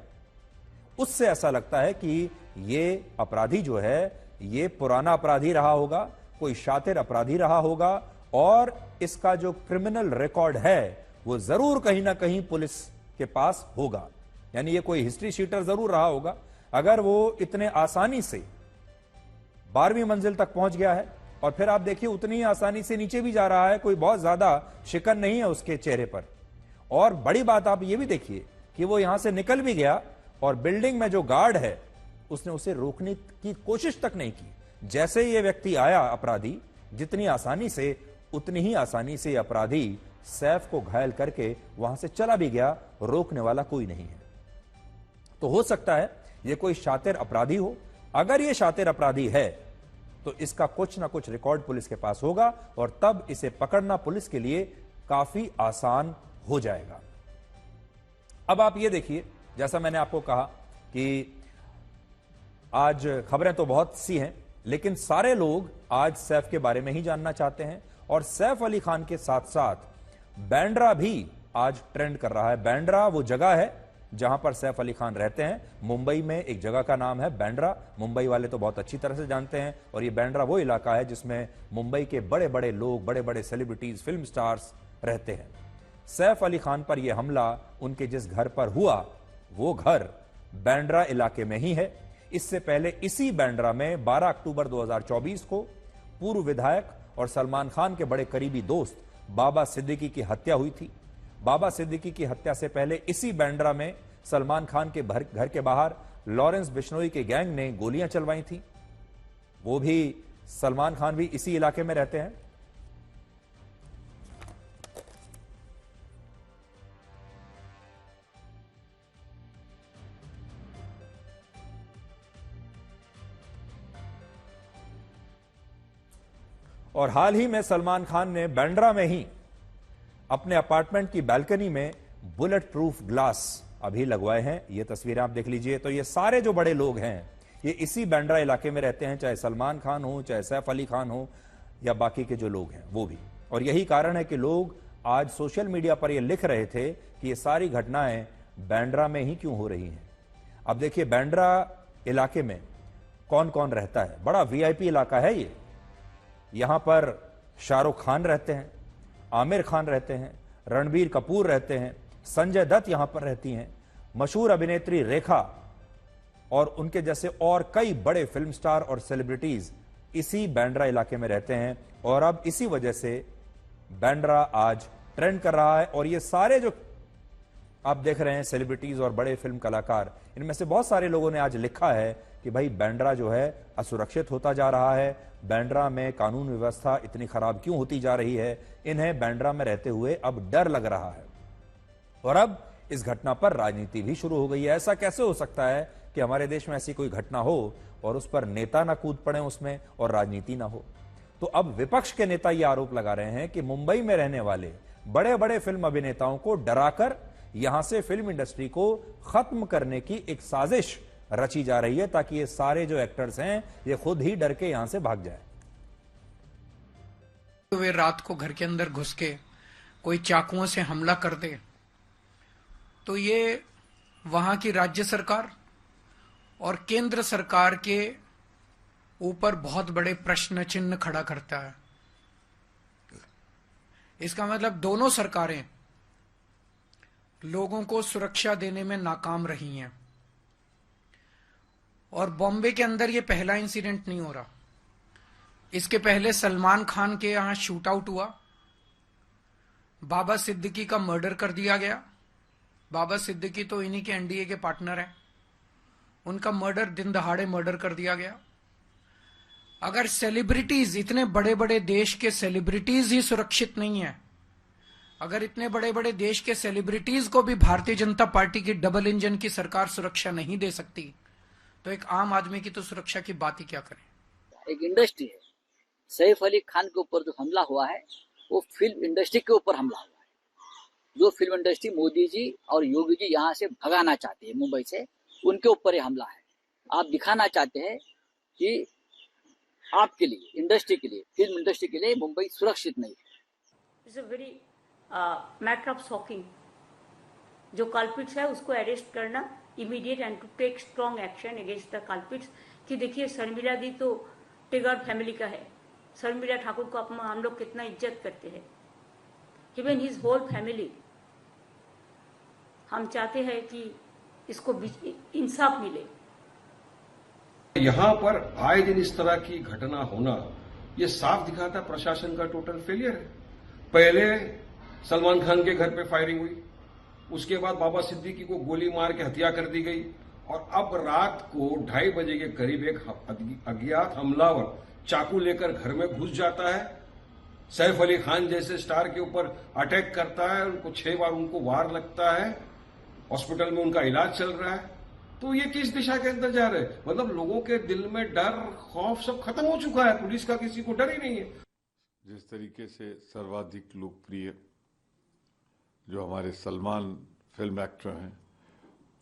उससे ऐसा लगता है कि यह अपराधी जो है ये पुराना अपराधी रहा होगा, कोई शातिर अपराधी रहा होगा, और इसका जो क्रिमिनल रिकॉर्ड है वो जरूर कहीं ना कहीं पुलिस के पास होगा। यानी ये कोई हिस्ट्री शीटर जरूर रहा होगा। अगर वो इतने आसानी से 12वीं मंजिल तक पहुंच गया है और फिर आप देखिए उतनी आसानी से नीचे भी जा रहा है, कोई बहुत ज्यादा शिकन नहीं है उसके चेहरे पर। और बड़ी बात आप ये भी देखिए कि वो यहां से निकल भी गया और बिल्डिंग में जो गार्ड है उसने उसे रोकने की कोशिश तक नहीं की। जैसे ये व्यक्ति आया अपराधी, जितनी आसानी से उतनी ही आसानी से अपराधी सैफ को घायल करके वहां से चला भी गया। रोकने वाला कोई नहीं है। तो हो सकता है ये कोई शातिर अपराधी हो। अगर ये शातिर अपराधी है तो इसका कुछ ना कुछ रिकॉर्ड पुलिस के पास होगा और तब इसे पकड़ना पुलिस के लिए काफी आसान हो जाएगा। अब आप ये देखिए, जैसा मैंने आपको कहा कि आज खबरें तो बहुत सी हैं, लेकिन सारे लोग आज सैफ के बारे में ही जानना चाहते हैं। और सैफ अली खान के साथ साथ बैंड्रा भी आज ट्रेंड कर रहा है। बैंड्रा वो जगह है जहां पर सैफ अली खान रहते हैं। मुंबई में एक जगह का नाम है बैंड्रा। मुंबई वाले तो बहुत अच्छी तरह से जानते हैं। और ये बैंड्रा वो इलाका है जिसमें मुंबई के बड़े बड़े लोग, बड़े बड़े सेलिब्रिटीज, फिल्म स्टार्स रहते हैं। सैफ अली खान पर यह हमला उनके जिस घर पर हुआ वो घर बैंड्रा इलाके में ही है। इससे पहले इसी बैंड्रा में 12 अक्टूबर 2024 को पूर्व विधायक और सलमान खान के बड़े करीबी दोस्त बाबा सिद्दीकी की हत्या हुई थी। बाबा सिद्दीकी की हत्या से पहले इसी बैंड्रा में सलमान खान के घर के बाहर लॉरेंस बिश्नोई के गैंग ने गोलियां चलवाई थी। वो भी, सलमान खान भी इसी इलाके में रहते हैं। और हाल ही में सलमान खान ने बैंड्रा में ही अपने अपार्टमेंट की बालकनी में बुलेट प्रूफ ग्लास अभी लगवाए हैं। ये तस्वीरें आप देख लीजिए। तो ये सारे जो बड़े लोग हैं ये इसी बैंड्रा इलाके में रहते हैं, चाहे सलमान खान हो, चाहे सैफ अली खान हो, या बाकी के जो लोग हैं वो भी। और यही कारण है कि लोग आज सोशल मीडिया पर ये लिख रहे थे कि ये सारी घटनाएं बैंड्रा में ही क्यों हो रही हैं। अब देखिए बैंड्रा इलाके में कौन कौन रहता है। बड़ा वीआईपी इलाका है ये। यहां पर शाहरुख खान रहते हैं, आमिर खान रहते हैं, रणबीर कपूर रहते हैं, संजय दत्त यहां पर रहती हैं, मशहूर अभिनेत्री रेखा और उनके जैसे और कई बड़े फिल्म स्टार और सेलिब्रिटीज इसी बैंड्रा इलाके में रहते हैं। और अब इसी वजह से बैंड्रा आज ट्रेंड कर रहा है। और ये सारे जो आप देख रहे हैं सेलिब्रिटीज और बड़े फिल्म कलाकार, इनमें से बहुत सारे लोगों ने आज लिखा है कि भाई बांद्रा जो है असुरक्षित होता जा रहा है, बांद्रा में कानून व्यवस्था इतनी खराब क्यों होती जा रही है, इन्हें बांद्रा में रहते हुए अब डर लग रहा है और अब इस घटना पर राजनीति भी शुरू हो गई है। ऐसा कैसे हो सकता है कि हमारे देश में ऐसी कोई घटना हो और उस पर नेता ना कूद पड़े उसमें और राजनीति ना हो। तो अब विपक्ष के नेता यह आरोप लगा रहे हैं कि मुंबई में रहने वाले बड़े बड़े फिल्म अभिनेताओं को डराकर यहां से फिल्म इंडस्ट्री को खत्म करने की एक साजिश रची जा रही है ताकि ये सारे जो एक्टर्स हैं ये खुद ही डर के यहां से भाग जाए। तो वे रात को घर के अंदर घुस के कोई चाकुओं से हमला कर दे तो ये वहां की राज्य सरकार और केंद्र सरकार के ऊपर बहुत बड़े प्रश्न चिन्ह खड़ा करता है। इसका मतलब दोनों सरकारें लोगों को सुरक्षा देने में नाकाम रही हैं और बॉम्बे के अंदर ये पहला इंसिडेंट नहीं हो रहा। इसके पहले सलमान खान के यहां शूट आउट हुआ, बाबा सिद्दीकी का मर्डर कर दिया गया। बाबा सिद्दीकी तो इन्हीं के एनडीए के पार्टनर हैं, उनका मर्डर दिन दहाड़े मर्डर कर दिया गया। अगर सेलिब्रिटीज, इतने बड़े बड़े देश के सेलिब्रिटीज ही सुरक्षित नहीं है, अगर इतने बड़े बड़े देश के सेलिब्रिटीज को भी भारतीय जनता पार्टी की डबल इंजन की सरकार सुरक्षा नहीं दे सकती, तो एक आम आदमी की तो सुरक्षा की बात ही क्या करें। एक इंडस्ट्री है, सैफ अली खान के ऊपर जो हमला हुआ है वो फिल्म इंडस्ट्री के ऊपर हमला हुआ है। जो फिल्म इंडस्ट्री मोदी जी और योगी जी यहाँ से भगाना चाहते हैं मुंबई से, उनके ऊपर ये हमला है। आप दिखाना चाहते हैं कि आपके लिए, इंडस्ट्री के लिए, फिल्म इंडस्ट्री के लिए मुंबई सुरक्षित नहीं है। It's a very matter of shocking. जो कल्पिट्स है उसको अरेस्ट करना immediate and to take strong action against the culprits. कि देखिए शर्मिला दी तो टेगर फैमिली का है, शर्मिला ठाकुर को हम लोग कितना इज्जत करते हैं, इवन हिज होल फैमिली। हम चाहते हैं कि इसको इंसाफ मिले। यहाँ पर आए दिन इस तरह की घटना होना ये साफ दिखाता प्रशासन का टोटल फेलियर है। पहले सलमान खान के घर पे फायरिंग हुई, उसके बाद बाबा सिद्दीकी को गोली मार के हत्या कर दी गई और अब रात को 2:30 बजे के करीब एक अज्ञात हमलावर चाकू लेकर घर में घुस जाता है, सैफ अली खान जैसे स्टार के ऊपर अटैक करता है, उनको 6 बार उनको वार लगता है, हॉस्पिटल में उनका इलाज चल रहा है। तो ये किस दिशा के अंदर जा रहे हैं? मतलब लोगों के दिल में डर, खौफ सब खत्म हो चुका है, पुलिस का किसी को डर ही नहीं है। जिस तरीके से सर्वाधिक लोकप्रिय जो हमारे सलमान फिल्म एक्टर हैं,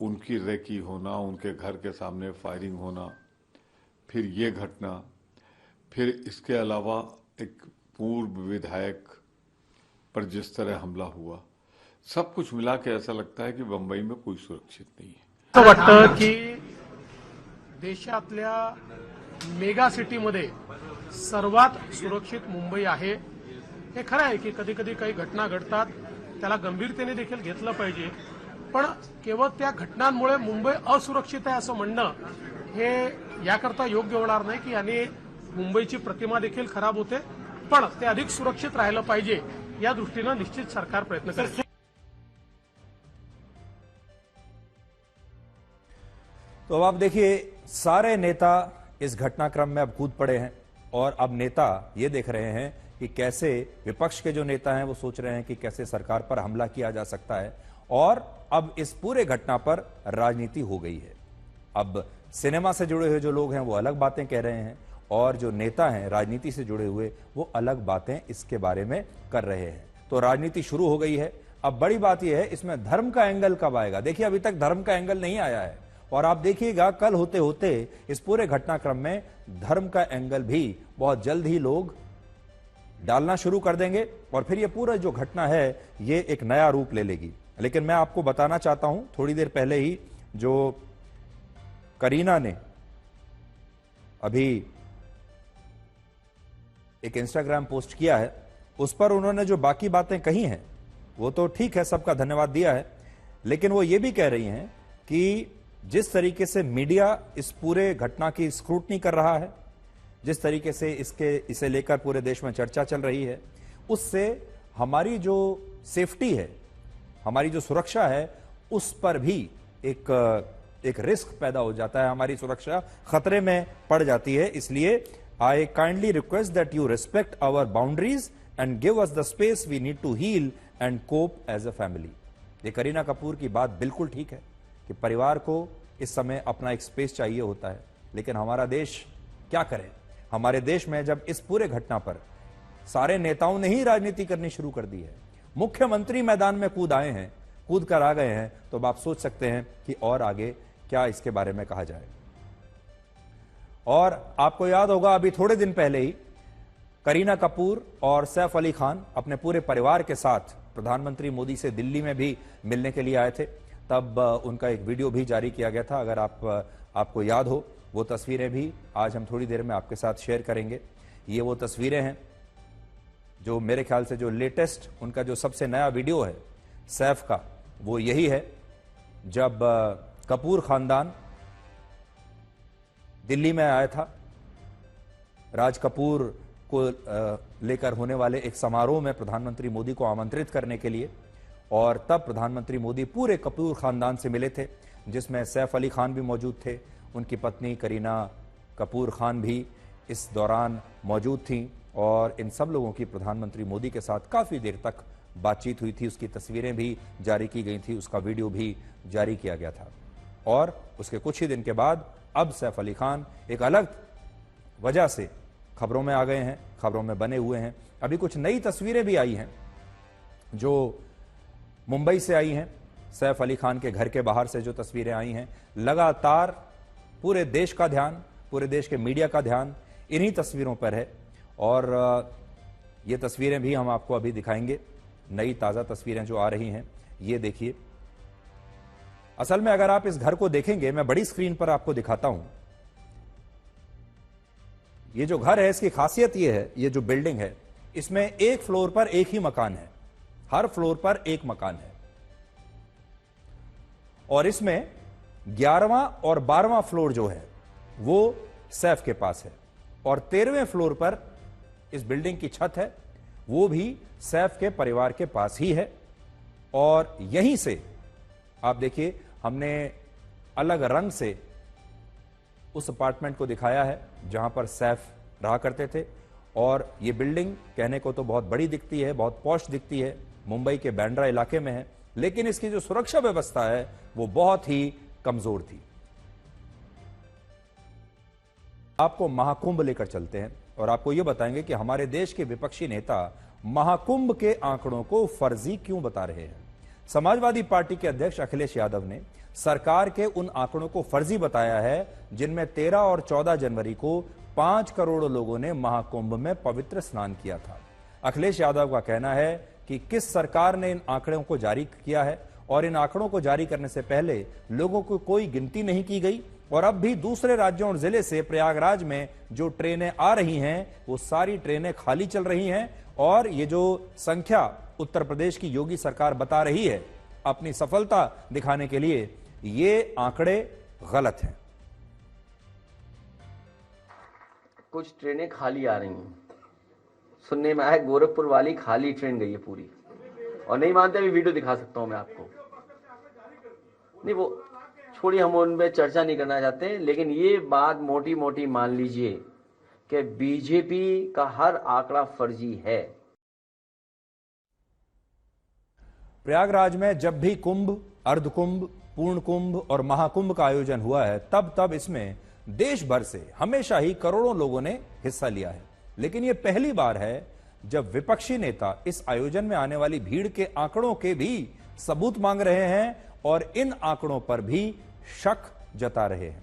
उनकी रेकी होना, उनके घर के सामने फायरिंग होना, फिर ये घटना, फिर इसके अलावा एक पूर्व विधायक पर जिस तरह हमला हुआ, सब कुछ मिला के ऐसा लगता है कि बंबई में कोई सुरक्षित नहीं है। असं वाटतं की देशातल्या मेगा सिटीमध्ये सर्वात सुरक्षित मुंबई आहे। हे खरं आहे की कधी कधी काही घटना घडतात, त्याला गंभीरतेने देखील घेतलं पाहिजे, पण केवळ त्या घटनांमुळे मुंबई असुरक्षित आहे असं म्हणणं हे याकरता योग्य होणार नाही की याने मुंबईची प्रतिमा देखील खराब होते, पण ते अधिक सुरक्षित राहिलं पाहिजे या दृष्टीनं निश्चित सरकार प्रयत्न करेल। तो अब आप देखिए सारे नेता इस घटनाक्रम में अब कूद पड़े हैं और अब नेता ये देख रहे हैं कि कैसे विपक्ष के जो नेता हैं वो सोच रहे हैं कि कैसे सरकार पर हमला किया जा सकता है और अब इस पूरे घटना पर राजनीति हो गई है। अब सिनेमा से जुड़े हुए जो लोग हैं वो अलग बातें कह रहे हैं और जो नेता हैं राजनीति से जुड़े हुए वो अलग बातें इसके बारे में कर रहे हैं। तो राजनीति शुरू हो गई है। अब बड़ी बात यह है इसमें धर्म का एंगल कब आएगा। देखिए अभी तक धर्म का एंगल नहीं आया है और आप देखिएगा कल होते होते इस पूरे घटनाक्रम में धर्म का एंगल भी बहुत जल्द ही लोग डालना शुरू कर देंगे और फिर ये पूरा जो घटना है ये एक नया रूप ले लेगी। लेकिन मैं आपको बताना चाहता हूं, थोड़ी देर पहले ही जो करीना ने अभी एक इंस्टाग्राम पोस्ट किया है उस पर उन्होंने जो बाकी बातें कही हैं वो तो ठीक है, सबका धन्यवाद दिया है, लेकिन वो ये भी कह रही हैं कि जिस तरीके से मीडिया इस पूरे घटना की स्क्रूटनी कर रहा है, जिस तरीके से इसे लेकर पूरे देश में चर्चा चल रही है, उससे हमारी जो सेफ्टी है, हमारी जो सुरक्षा है उस पर भी एक रिस्क पैदा हो जाता है, हमारी सुरक्षा खतरे में पड़ जाती है। इसलिए I kindly request that you respect our boundaries and give us the space we need to heal and cope as a family. ये करीना कपूर की बात बिल्कुल ठीक है कि परिवार को इस समय अपना एक स्पेस चाहिए होता है, लेकिन हमारा देश क्या करे? हमारे देश में जब इस पूरे घटना पर सारे नेताओं ने ही राजनीति करनी शुरू कर दी है, मुख्यमंत्री मैदान में कूद कर आ गए हैं, तो अब आप सोच सकते हैं कि और आगे क्या इसके बारे में कहा जाए। और आपको याद होगा अभी थोड़े दिन पहले ही करीना कपूर और सैफ अली खान अपने पूरे परिवार के साथ प्रधानमंत्री मोदी से दिल्ली में भी मिलने के लिए आए थे। तब उनका एक वीडियो भी जारी किया गया था, अगर आपको याद हो। वो तस्वीरें भी आज हम थोड़ी देर में आपके साथ शेयर करेंगे। ये वो तस्वीरें हैं जो मेरे ख्याल से जो लेटेस्ट उनका जो सबसे नया वीडियो है सैफ का, वो यही है जब कपूर खानदान दिल्ली में आया था राज कपूर को लेकर होने वाले एक समारोह में प्रधानमंत्री मोदी को आमंत्रित करने के लिए। और तब प्रधानमंत्री मोदी पूरे कपूर खानदान से मिले थे, जिसमें सैफ अली खान भी मौजूद थे, उनकी पत्नी करीना कपूर खान भी इस दौरान मौजूद थीं। और इन सब लोगों की प्रधानमंत्री मोदी के साथ काफी देर तक बातचीत हुई थी। उसकी तस्वीरें भी जारी की गई थी, उसका वीडियो भी जारी किया गया था। और उसके कुछ ही दिन के बाद अब सैफ अली खान एक अलग वजह से खबरों में आ गए हैं, खबरों में बने हुए हैं। अभी कुछ नई तस्वीरें भी आई हैं जो मुंबई से आई हैं। सैफ अली खान के घर के बाहर से जो तस्वीरें आई हैं, लगातार पूरे देश का ध्यान, पूरे देश के मीडिया का ध्यान इन्हीं तस्वीरों पर है। और ये तस्वीरें भी हम आपको अभी दिखाएंगे, नई ताजा तस्वीरें जो आ रही हैं, ये देखिए। असल में अगर आप इस घर को देखेंगे, मैं बड़ी स्क्रीन पर आपको दिखाता हूं। ये जो घर है इसकी खासियत ये है, ये जो बिल्डिंग है इसमें एक फ्लोर पर एक ही मकान है, हर फ्लोर पर एक मकान है। और इसमें 11वां और 12वां फ्लोर जो है वो सैफ के पास है, और 13वें फ्लोर पर इस बिल्डिंग की छत है, वो भी सैफ के परिवार के पास ही है। और यहीं से आप देखिए, हमने अलग रंग से उस अपार्टमेंट को दिखाया है जहां पर सैफ रहा करते थे। और ये बिल्डिंग कहने को तो बहुत बड़ी दिखती है, बहुत पॉश दिखती है, मुंबई के बांद्रा इलाके में है, लेकिन इसकी जो सुरक्षा व्यवस्था है वो बहुत ही कमजोर थी। आपको महाकुंभ लेकर चलते हैं और आपको यह बताएंगे कि हमारे देश के विपक्षी नेता महाकुंभ के आंकड़ों को फर्जी क्यों बता रहे हैं। समाजवादी पार्टी के अध्यक्ष अखिलेश यादव ने सरकार के उन आंकड़ों को फर्जी बताया है जिनमें 13 और 14 जनवरी को 5 करोड़ लोगों ने महाकुंभ में पवित्र स्नान किया था। अखिलेश यादव का कहना है कि किस सरकार ने इन आंकड़ों को जारी किया है, और इन आंकड़ों को जारी करने से पहले लोगों को कोई गिनती नहीं की गई। और अब भी दूसरे राज्यों और जिले से प्रयागराज में जो ट्रेनें आ रही हैं वो सारी ट्रेनें खाली चल रही हैं। और ये जो संख्या उत्तर प्रदेश की योगी सरकार बता रही है अपनी सफलता दिखाने के लिए, ये आंकड़े गलत हैं। कुछ ट्रेनें खाली आ रही हैं, सुनने में आया गोरखपुर वाली खाली ट्रेन गई है पूरी, और नहीं मानते भी वीडियो दिखा सकता हूं मैं आपको। नहीं, वो छोड़िए, हम उन पे चर्चा नहीं करना चाहते, लेकिन ये बात मोटी मोटी मान लीजिए कि बीजेपी का हर आंकड़ा फर्जी है। प्रयागराज में जब भी कुंभ, अर्धकुंभ, पूर्ण कुंभ और महाकुंभ का आयोजन हुआ है, तब इसमें देश भर से हमेशा ही करोड़ों लोगों ने हिस्सा लिया है। लेकिन यह पहली बार है जब विपक्षी नेता इस आयोजन में आने वाली भीड़ के आंकड़ों के भी सबूत मांग रहे हैं और इन आंकड़ों पर भी शक जता रहे हैं।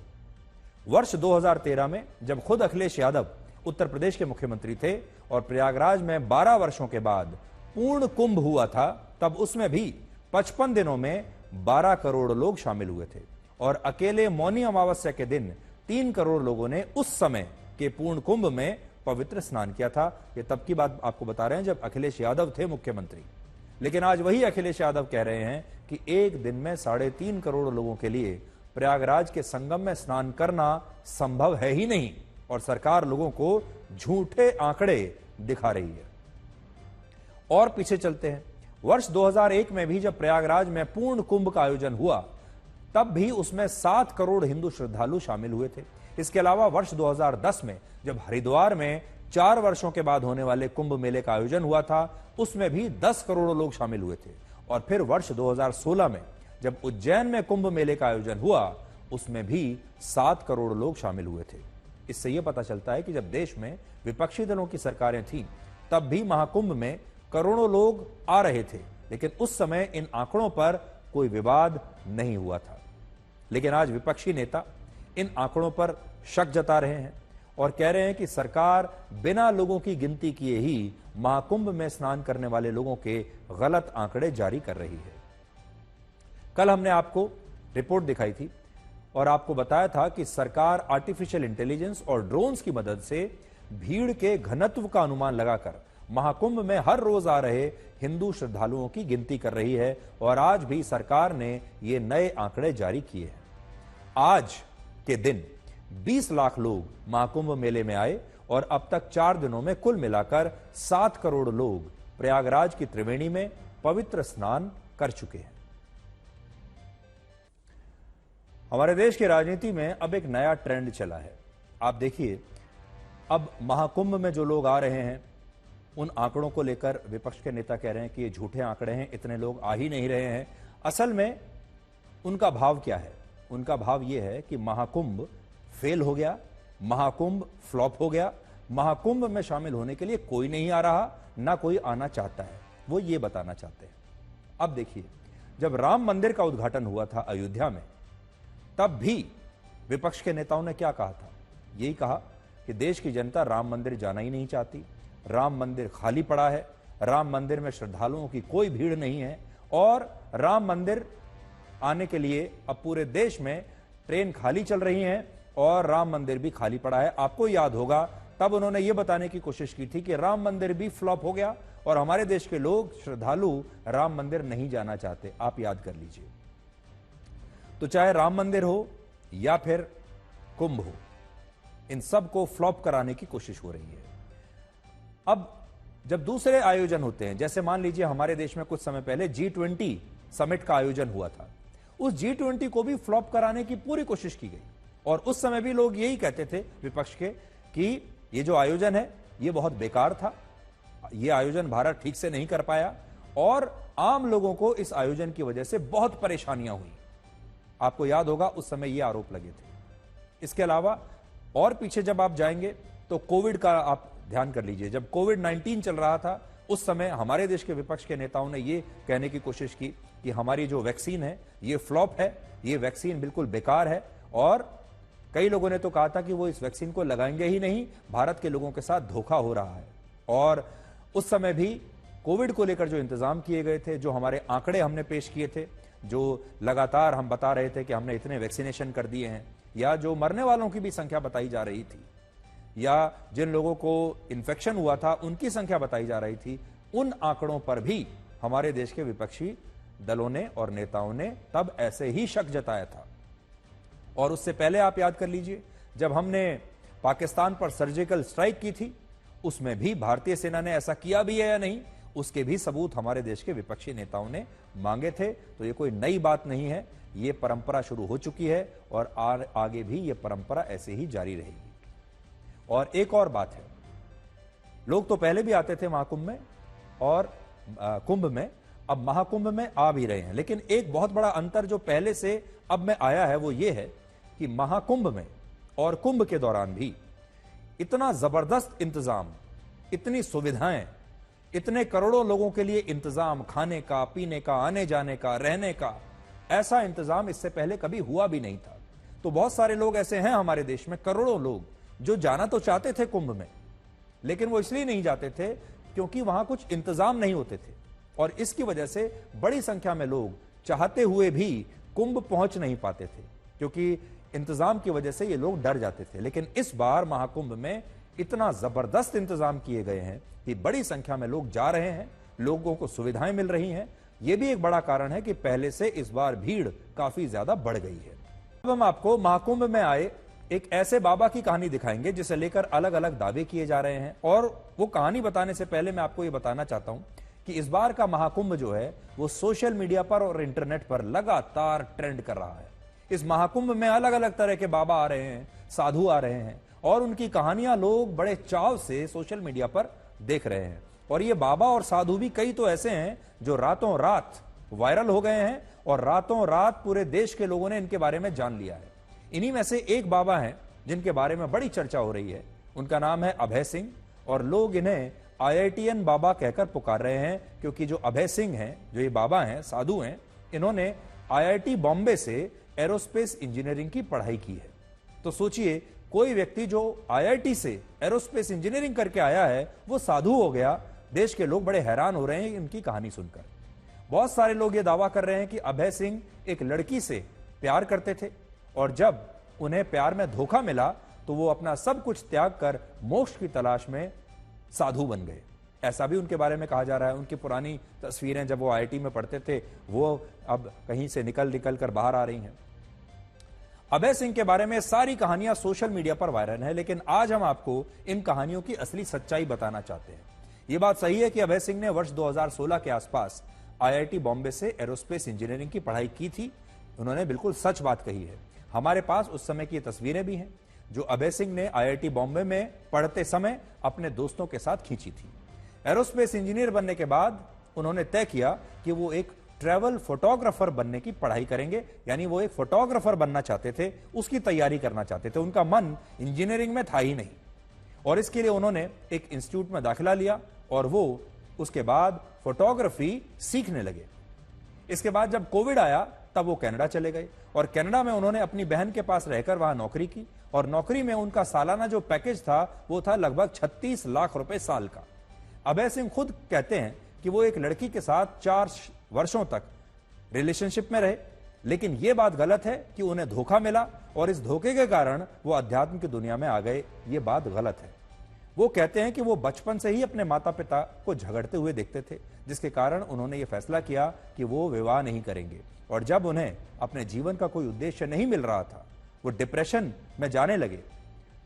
वर्ष 2013 में जब खुद अखिलेश यादव उत्तर प्रदेश के मुख्यमंत्री थे और प्रयागराज में 12 वर्षों के बाद पूर्ण कुंभ हुआ था, तब उसमें भी 55 दिनों में 12 करोड़ लोग शामिल हुए थे। और अकेले मौनी अमावस्या के दिन 3 करोड़ लोगों ने उस समय के पूर्ण कुंभ में पवित्र स्नान किया था। यह तब की बात आपको बता रहे हैं जब अखिलेश यादव थे मुख्यमंत्री। लेकिन आज वही अखिलेश यादव कह रहे हैं कि एक दिन में 3.5 करोड़ लोगों के लिए प्रयागराज के संगम में स्नान करना संभव है ही नहीं, और सरकार लोगों को झूठे आंकड़े दिखा रही है। और पीछे चलते हैं, वर्ष 2001 में भी जब प्रयागराज में पूर्ण कुंभ का आयोजन हुआ, तब भी उसमें 7 करोड़ हिंदू श्रद्धालु शामिल हुए थे। इसके अलावा वर्ष 2010 में जब हरिद्वार में 4 वर्षों के बाद होने वाले कुंभ मेले का आयोजन हुआ था, उसमें भी 10 करोड़ लोग शामिल हुए थे। और फिर वर्ष 2016 में जब उज्जैन में कुंभ मेले का आयोजन हुआ, उसमें भी 7 करोड़ लोग शामिल हुए थे। इससे यह पता चलता है कि जब देश में विपक्षी दलों की सरकारें थीं, तब भी महाकुंभ में करोड़ों लोग आ रहे थे, लेकिन उस समय इन आंकड़ों पर कोई विवाद नहीं हुआ था। लेकिन आज विपक्षी नेता इन आंकड़ों पर शक जता रहे हैं और कह रहे हैं कि सरकार बिना लोगों की गिनती किए ही महाकुंभ में स्नान करने वाले लोगों के गलत आंकड़े जारी कर रही है। कल हमने आपको रिपोर्ट दिखाई थी और आपको बताया था कि सरकार आर्टिफिशियल इंटेलिजेंस और ड्रोन्स की मदद से भीड़ के घनत्व का अनुमान लगाकर महाकुंभ में हर रोज आ रहे हिंदू श्रद्धालुओं की गिनती कर रही है और आज भी सरकार ने ये नए आंकड़े जारी किए हैं। आज के दिन 20 लाख लोग महाकुंभ मेले में आए और अब तक 4 दिनों में कुल मिलाकर 7 करोड़ लोग प्रयागराज की त्रिवेणी में पवित्र स्नान कर चुके हैं। हमारे देश की राजनीति में अब एक नया ट्रेंड चला है। आप देखिए, अब महाकुंभ में जो लोग आ रहे हैं, उन आंकड़ों को लेकर विपक्ष के नेता कह रहे हैं कि ये झूठे आंकड़े हैं, इतने लोग आ ही नहीं रहे हैं। असल में उनका भाव क्या है? उनका भाव यह है कि महाकुंभ फेल हो गया, महाकुंभ फ्लॉप हो गया, महाकुंभ में शामिल होने के लिए कोई नहीं आ रहा, ना कोई आना चाहता है। वो ये बताना चाहते हैं। अब देखिए, जब राम मंदिर का उद्घाटन हुआ था अयोध्या में, तब भी विपक्ष के नेताओं ने क्या कहा था? यही कहा कि देश की जनता राम मंदिर जाना ही नहीं चाहती, राम मंदिर खाली पड़ा है, राम मंदिर में श्रद्धालुओं की कोई भीड़ नहीं है और राम मंदिर आने के लिए अब पूरे देश में ट्रेन खाली चल रही हैं और राम मंदिर भी खाली पड़ा है। आपको याद होगा, तब उन्होंने यह बताने की कोशिश की थी कि राम मंदिर भी फ्लॉप हो गया और हमारे देश के लोग श्रद्धालु राम मंदिर नहीं जाना चाहते। आप याद कर लीजिए। तो चाहे राम मंदिर हो या फिर कुंभ हो, इन सब को फ्लॉप कराने की कोशिश हो रही है। अब जब दूसरे आयोजन होते हैं, जैसे मान लीजिए हमारे देश में कुछ समय पहले G20 समिट का आयोजन हुआ था, उस G20 को भी फ्लॉप कराने की पूरी कोशिश की गई और उस समय भी लोग यही कहते थे विपक्ष के कि ये जो आयोजन है ये बहुत बेकार था, ये आयोजन भारत ठीक से नहीं कर पाया और आम लोगों को इस आयोजन की वजह से बहुत परेशानियां हुई। आपको याद होगा, उस समय ये आरोप लगे थे। इसके अलावा और पीछे जब आप जाएंगे तो कोविड का आप ध्यान कर लीजिए। जब कोविड-19 चल रहा था, उस समय हमारे देश के विपक्ष के नेताओं ने यह कहने की कोशिश की कि हमारी जो वैक्सीन है ये फ्लॉप है, ये वैक्सीन बिल्कुल बेकार है और कई लोगों ने तो कहा था कि वो इस वैक्सीन को लगाएंगे ही नहीं, भारत के लोगों के साथ धोखा हो रहा है। और उस समय भी कोविड को लेकर जो इंतजाम किए गए थे, जो हमारे आंकड़े हमने पेश किए थे, जो लगातार हम बता रहे थे कि हमने इतने वैक्सीनेशन कर दिए हैं, या जो मरने वालों की भी संख्या बताई जा रही थी, या जिन लोगों को इन्फेक्शन हुआ था उनकी संख्या बताई जा रही थी, उन आंकड़ों पर भी हमारे देश के विपक्षी दलों ने और नेताओं ने तब ऐसे ही शक जताया था। और उससे पहले आप याद कर लीजिए, जब हमने पाकिस्तान पर सर्जिकल स्ट्राइक की थी, उसमें भी भारतीय सेना ने ऐसा किया भी है या नहीं, उसके भी सबूत हमारे देश के विपक्षी नेताओं ने मांगे थे। तो ये कोई नई बात नहीं है, ये परंपरा शुरू हो चुकी है और आगे भी ये परंपरा ऐसे ही जारी रहेगी। और एक और बात है, लोग तो पहले भी आते थे महाकुंभ में और कुंभ में, अब महाकुंभ में आ भी रहे हैं, लेकिन एक बहुत बड़ा अंतर जो पहले से अब में आया है वो ये है कि महाकुंभ में और कुंभ के दौरान भी इतना जबरदस्त इंतजाम, इतनी सुविधाएं, इतने करोड़ों लोगों के लिए इंतजाम, खाने का, पीने का, आने जाने का, रहने का, ऐसा इंतजाम इससे पहले कभी हुआ भी नहीं था। तो बहुत सारे लोग ऐसे हैं हमारे देश में, करोड़ों लोग, जो जाना तो चाहते थे कुंभ में, लेकिन वो इसलिए नहीं जाते थे क्योंकि वहां कुछ इंतजाम नहीं होते थे और इसकी वजह से बड़ी संख्या में लोग चाहते हुए भी कुंभ पहुंच नहीं पाते थे, क्योंकि इंतजाम की वजह से ये लोग डर जाते थे। लेकिन इस बार महाकुंभ में इतना जबरदस्त इंतजाम किए गए हैं कि बड़ी संख्या में लोग जा रहे हैं, लोगों को सुविधाएं मिल रही हैं। यह भी एक बड़ा कारण है कि पहले से इस बार भीड़ काफी ज्यादा बढ़ गई है। अब हम आपको महाकुंभ में आए एक ऐसे बाबा की कहानी दिखाएंगे जिसे लेकर अलग अलग दावे किए जा रहे हैं। और वो कहानी बताने से पहले मैं आपको ये बताना चाहता हूं कि इस बार का महाकुंभ जो है वो सोशल मीडिया पर और इंटरनेट पर लगातार ट्रेंड कर रहा है। इस महाकुंभ में अलग अलग तरह के बाबा आ रहे हैं, साधु आ रहे हैं और उनकी कहानियां लोग बड़े चाव से सोशल मीडिया पर देख रहे हैं। और ये बाबा और साधु भी कई तो ऐसे हैं जो रातों रात वायरल हो गए हैं और रातों रात पूरे देश के लोगों ने इनके बारे में जान लिया है। इन्हीं में से एक बाबा हैं जिनके बारे में बड़ी चर्चा हो रही है। उनका नाम है अभय सिंह और लोग इन्हें IITian बाबा कहकर पुकार रहे हैं, क्योंकि जो अभय सिंह हैं, जो ये बाबा हैं, साधु हैं, इन्होंने IIT बॉम्बे से एरोस्पेस इंजीनियरिंग की पढ़ाई की है। तो सोचिए, कोई व्यक्ति जो IIT से एरोस्पेस इंजीनियरिंग करके आया है वो साधु हो गया। देश के लोग बड़े हैरान हो रहे हैं इनकी कहानी सुनकर। बहुत सारे लोग ये दावा कर रहे हैं कि अभय सिंह एक लड़की से प्यार करते थे और जब उन्हें प्यार में धोखा मिला तो वो अपना सब कुछ त्याग कर मोक्ष की तलाश में साधु बन गए। ऐसा भी उनके बारे में कहा जा रहा है। उनकी पुरानी तस्वीरें जब वो IIT में पढ़ते थे वो अब कहीं से निकल कर बाहर आ रही हैं। अभय सिंह के बारे में सारी कहानियां सोशल मीडिया पर वायरल हैं, लेकिन आज हम आपको इन कहानियों की असली सच्चाई बताना चाहते हैं। यह बात सही है कि अभय सिंह ने वर्ष 2016 के आसपास IIT बॉम्बे से एरोस्पेस इंजीनियरिंग की पढ़ाई की थी। उन्होंने बिल्कुल सच बात कही है। हमारे पास उस समय की तस्वीरें भी हैं जो अभय सिंह ने IIT बॉम्बे में पढ़ते समय अपने दोस्तों के साथ खींची थी। एरोस्पेस इंजीनियर बनने के बाद उन्होंने तय किया कि वो एक ट्रैवल फोटोग्राफर बनने की पढ़ाई करेंगे, यानी वो एक फोटोग्राफर बनना चाहते थे, उसकी तैयारी करना चाहते थे। उनका मन इंजीनियरिंग में था ही नहीं और इसके लिए उन्होंने एक इंस्टीट्यूट में दाखिला लिया और वो उसके बाद फोटोग्राफी सीखने लगे। इसके बाद जब कोविड आया तब वो कनाडा चले गए और कनाडा में उन्होंने अपनी बहन के पास रहकर वहां नौकरी की और नौकरी में उनका सालाना जो पैकेज था वो था लगभग 36 लाख रुपए साल का। अभय सिंह खुद कहते हैं कि वो एक लड़की के साथ 4 वर्षों तक रिलेशनशिप में रहे, लेकिन यह बात गलत है कि उन्हें धोखा मिला और इस धोखे के कारण वो अध्यात्म की दुनिया में आ गए। ये बात गलत है। वो कहते हैं कि वो बचपन से ही अपने माता पिता को झगड़ते हुए देखते थे, जिसके कारण उन्होंने ये फैसला किया कि वो विवाह नहीं करेंगे। और जब उन्हें अपने जीवन का कोई उद्देश्य नहीं मिल रहा था, वो डिप्रेशन में जाने लगे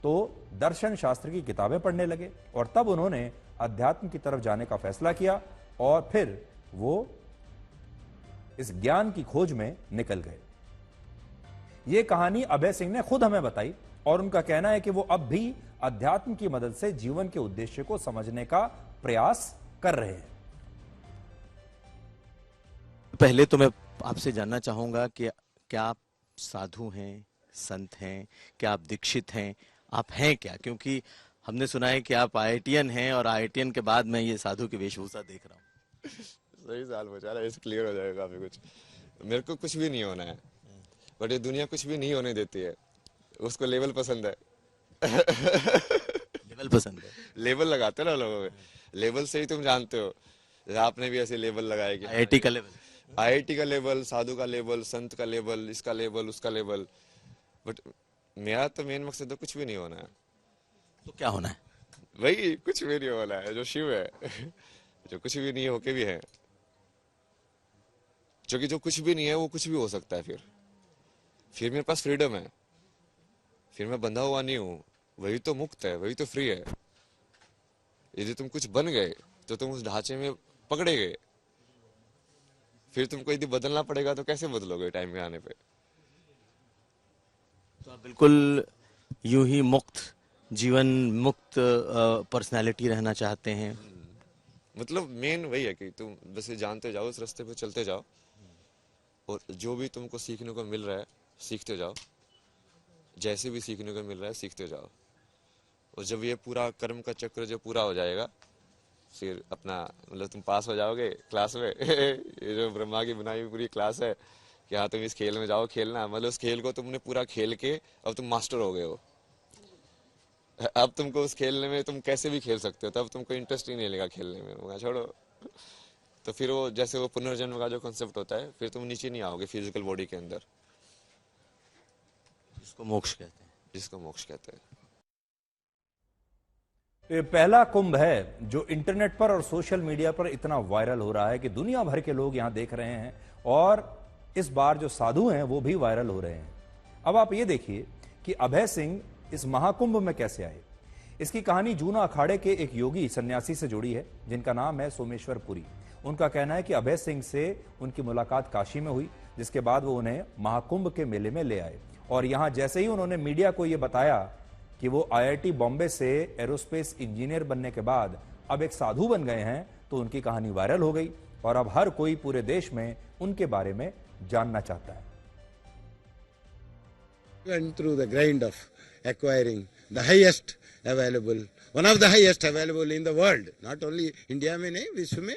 तो दर्शन शास्त्र की किताबें पढ़ने लगे और तब उन्होंने अध्यात्म की तरफ जाने का फैसला किया और फिर वो इस ज्ञान की खोज में निकल गए। ये कहानी अभय सिंह ने खुद हमें बताई और उनका कहना है कि वो अब भी अध्यात्म की मदद से जीवन के उद्देश्य को समझने का प्रयास कर रहे हैं। पहले तो मैं आपसे जानना चाहूंगा कि क्या आप साधु हैं, संत हैं, क्या आप दीक्षित हैं, आप हैं क्या? क्योंकि हमने सुना है कि आप IITian हैं और IITian के बाद मैं ये साधु की वेशभूषा देख रहा हूँ। सही साल बचा रहा है, इससे क्लियर हो जाएगा काफी कुछ। मेरे को कुछ भी नहीं होना है, बट ये दुनिया कुछ भी नहीं होने देती है। उसको लेवल पसंद है। लेवल पसंद है, लेवल लगाते हो ना लोगों के, लेवल से ही तुम जानते हो। आपने भी ऐसे लेवल लगाए कि IIT का लेवल, IIT का लेवल, साधु का लेवल, संत का लेवल, इसका लेवल, उसका लेवल। बट मेरा तो मेन मकसद है कुछ भी नहीं होना है। तो क्या होना है? वही कुछ भी नहीं होना है, जो शिव है। जो कुछ भी नहीं होके भी है, क्योंकि जो कुछ भी नहीं है वो कुछ भी हो सकता है। फिर मेरे पास फ्रीडम है, फिर मैं बंधा हुआ नहीं हूँ। वही तो मुक्त है, वही तो फ्री है। यदि तुम कुछ बन गए तो तुम उस ढांचे में पकड़े गए, फिर तुमको यदि बदलना पड़ेगा तो कैसे बदलोगे टाइम के आने पे? तो आप बिल्कुल यूं ही मुक्त जीवन, मुक्त पर्सनालिटी रहना चाहते हैं। मतलब मेन वही है कि तुम बस जानते जाओ, उस रास्ते पे चलते जाओ और जो भी तुमको सीखने को मिल रहा है सीखते जाओ। जैसे भी सीखने को मिल रहा है सीखते जाओ। और जब ये पूरा कर्म का चक्र जो पूरा हो जाएगा, फिर अपना मतलब तुम पास हो जाओगे क्लास में। ये जो ब्रह्मा की बनाई हुई पूरी क्लास है कि हाँ तुम इस खेल में जाओ खेलना, मतलब उस खेल को तुमने पूरा खेल के अब तुम मास्टर हो गए हो। अब तुमको उस खेलने में तुम कैसे भी खेल सकते हो, तब तुमको इंटरेस्ट ही नहीं लेगा खेलने में। मैं छोड़ो। तो फिर वो जैसे वो पुनर्जन्म का जो कॉन्सेप्ट होता है, फिर तुम नीचे नहीं आओगे फिजिकल बॉडी के अंदर, जिसको मोक्ष कहते हैं। जिसको मोक्ष कहते हैं। ये पहला कुंभ है जो इंटरनेट पर और सोशल मीडिया पर इतना वायरल हो रहा है कि दुनिया भर के लोग यहां देख रहे हैं और इस बार जो साधु हैं वो भी वायरल हो रहे हैं। अब आप ये देखिए कि अभय सिंह इस महाकुंभ में कैसे आए। इसकी कहानी जूना अखाड़े के एक योगी सन्यासी से जुड़ी है जिनका नाम है सोमेश्वर पुरी। उनका कहना है कि अभय सिंह से उनकी मुलाकात काशी में हुई, जिसके बाद वो उन्हें महाकुंभ के मेले में ले आए और यहां जैसे ही उन्होंने मीडिया को यह बताया कि वो IIT बॉम्बे से एरोस्पेस इंजीनियर बनने के बाद अब एक साधु बन गए हैं, तो उनकी कहानी वायरल हो गई और अब हर कोई पूरे देश में उनके बारे में जानना चाहता है। Went through the grind of acquiring the highest available, one of the highest available in the world, not only India में नहीं, विश्व में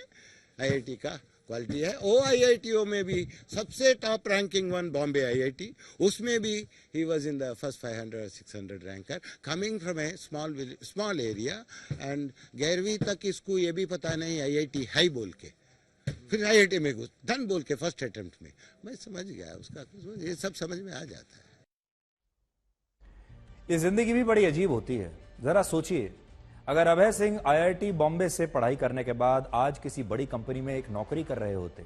IIT का क्वालिटी है। वो IITO में भी सबसे top ranking one Bombay IIT, उसमें भी he was in the first 500 or 600 ranker, coming from a small area, and 11वीं तक इसको ये भी पता नहीं IIT हाई बोल के, फिर IIT में घुस धन बोल के फर्स्ट अटेम्प्ट में। मैं समझ गया उसका, ये सब समझ में आ जाता है। ये जिंदगी भी बड़ी अजीब होती है। जरा सोचिए, अगर अभय सिंह IIT बॉम्बे से पढ़ाई करने के बाद आज किसी बड़ी कंपनी में एक नौकरी कर रहे होते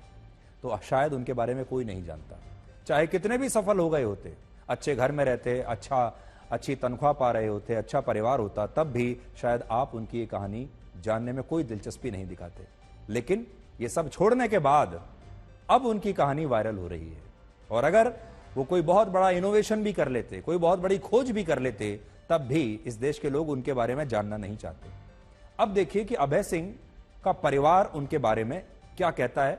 तो शायद उनके बारे में कोई नहीं जानता, चाहे कितने भी सफल हो गए होते, अच्छे घर में रहते, अच्छी तनख्वाह पा रहे होते, अच्छा परिवार होता, तब भी शायद आप उनकी ये कहानी जानने में कोई दिलचस्पी नहीं दिखाते। लेकिन ये सब छोड़ने के बाद अब उनकी कहानी वायरल हो रही है और अगर वो कोई बहुत बड़ा इनोवेशन भी कर लेते, कोई बहुत बड़ी खोज भी कर लेते, तब भी इस देश के लोग उनके बारे में जानना नहीं चाहते। अब देखिए कि अभय सिंह का परिवार उनके बारे में क्या कहता है।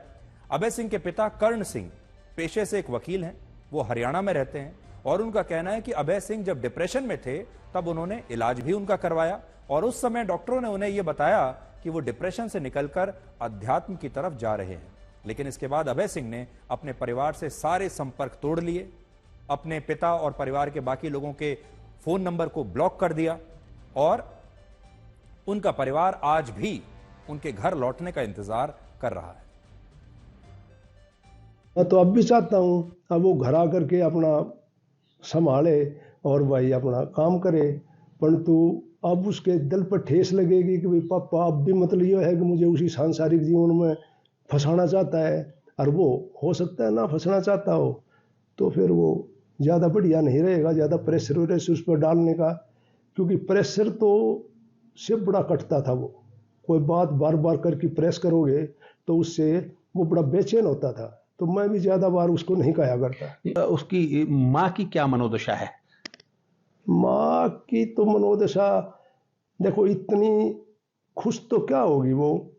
अभय सिंह के पिता कर्ण सिंह पेशे से एक वकील हैं, वो हरियाणा में रहते हैं और उनका कहना है कि अभय सिंह जब डिप्रेशन में थे तब उन्होंने इलाज भी उनका करवाया और उस समय डॉक्टरों ने उन्हें यह बताया कि वो डिप्रेशन से निकलकर अध्यात्म की तरफ जा रहे हैं। लेकिन इसके बाद अभय सिंह ने अपने परिवार से सारे संपर्क तोड़ लिए, अपने पिता और परिवार के बाकी लोगों के फोन नंबर को ब्लॉक कर दिया और उनका परिवार आज भी उनके घर लौटने का इंतजार कर रहा है। मैं तो अब भी चाहता हूं अब वो घर आकर के अपना संभाले और भाई अपना काम करे, परंतु अब उसके दिल पर ठेस लगेगी कि भाई पापा अब भी मतलब ये है कि मुझे उसी सांसारिक जीवन में फंसाना चाहता है, और वो हो सकता है ना फंसाना चाहता हो तो फिर वो ज़्यादा बढ़िया नहीं रहेगा, ज़्यादा प्रेशर उस पर डालने का, क्योंकि प्रेशर तो से बड़ा कटता था। वो कोई बात बार बार करके प्रेस करोगे तो उससे वो बड़ा बेचैन होता था, तो मैं भी ज़्यादा बार उसको नहीं कहा करता। उसकी माँ की क्या मनोदशा है? माँ की तो मनोदशा देखो, इतनी खुश तो क्या होगी वो,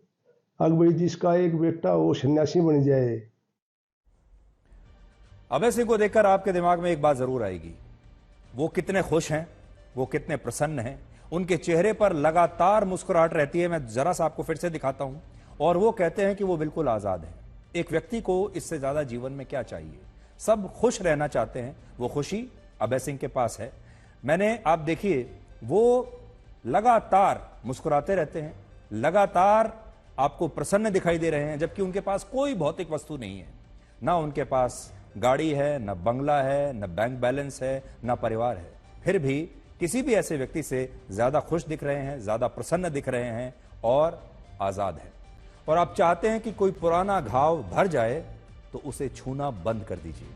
अगर भाई जिसका एक बेटा वो सन्यासी बन जाए। अभय सिंह को देखकर आपके दिमाग में एक बात जरूर आएगी, वो कितने खुश हैं, वो कितने प्रसन्न हैं, उनके चेहरे पर लगातार मुस्कुराहट रहती है। मैं जरा सा आपको फिर से दिखाता हूं, और वो कहते हैं कि वो बिल्कुल आजाद हैं। एक व्यक्ति को इससे ज्यादा जीवन में क्या चाहिए? सब खुश रहना चाहते हैं, वो खुशी अभय सिंह के पास है। आप देखिए, वो लगातार मुस्कुराते रहते हैं, लगातार आपको प्रसन्न दिखाई दे रहे हैं, जबकि उनके पास कोई भौतिक वस्तु नहीं है। ना उनके पास गाड़ी है, न बंगला है, न बैंक बैलेंस है, न परिवार है, फिर भी किसी भी ऐसे व्यक्ति से ज्यादा खुश दिख रहे हैं, ज्यादा प्रसन्न दिख रहे हैं और आजाद है। और आप चाहते हैं कि कोई पुराना घाव भर जाए तो उसे छूना बंद कर दीजिए।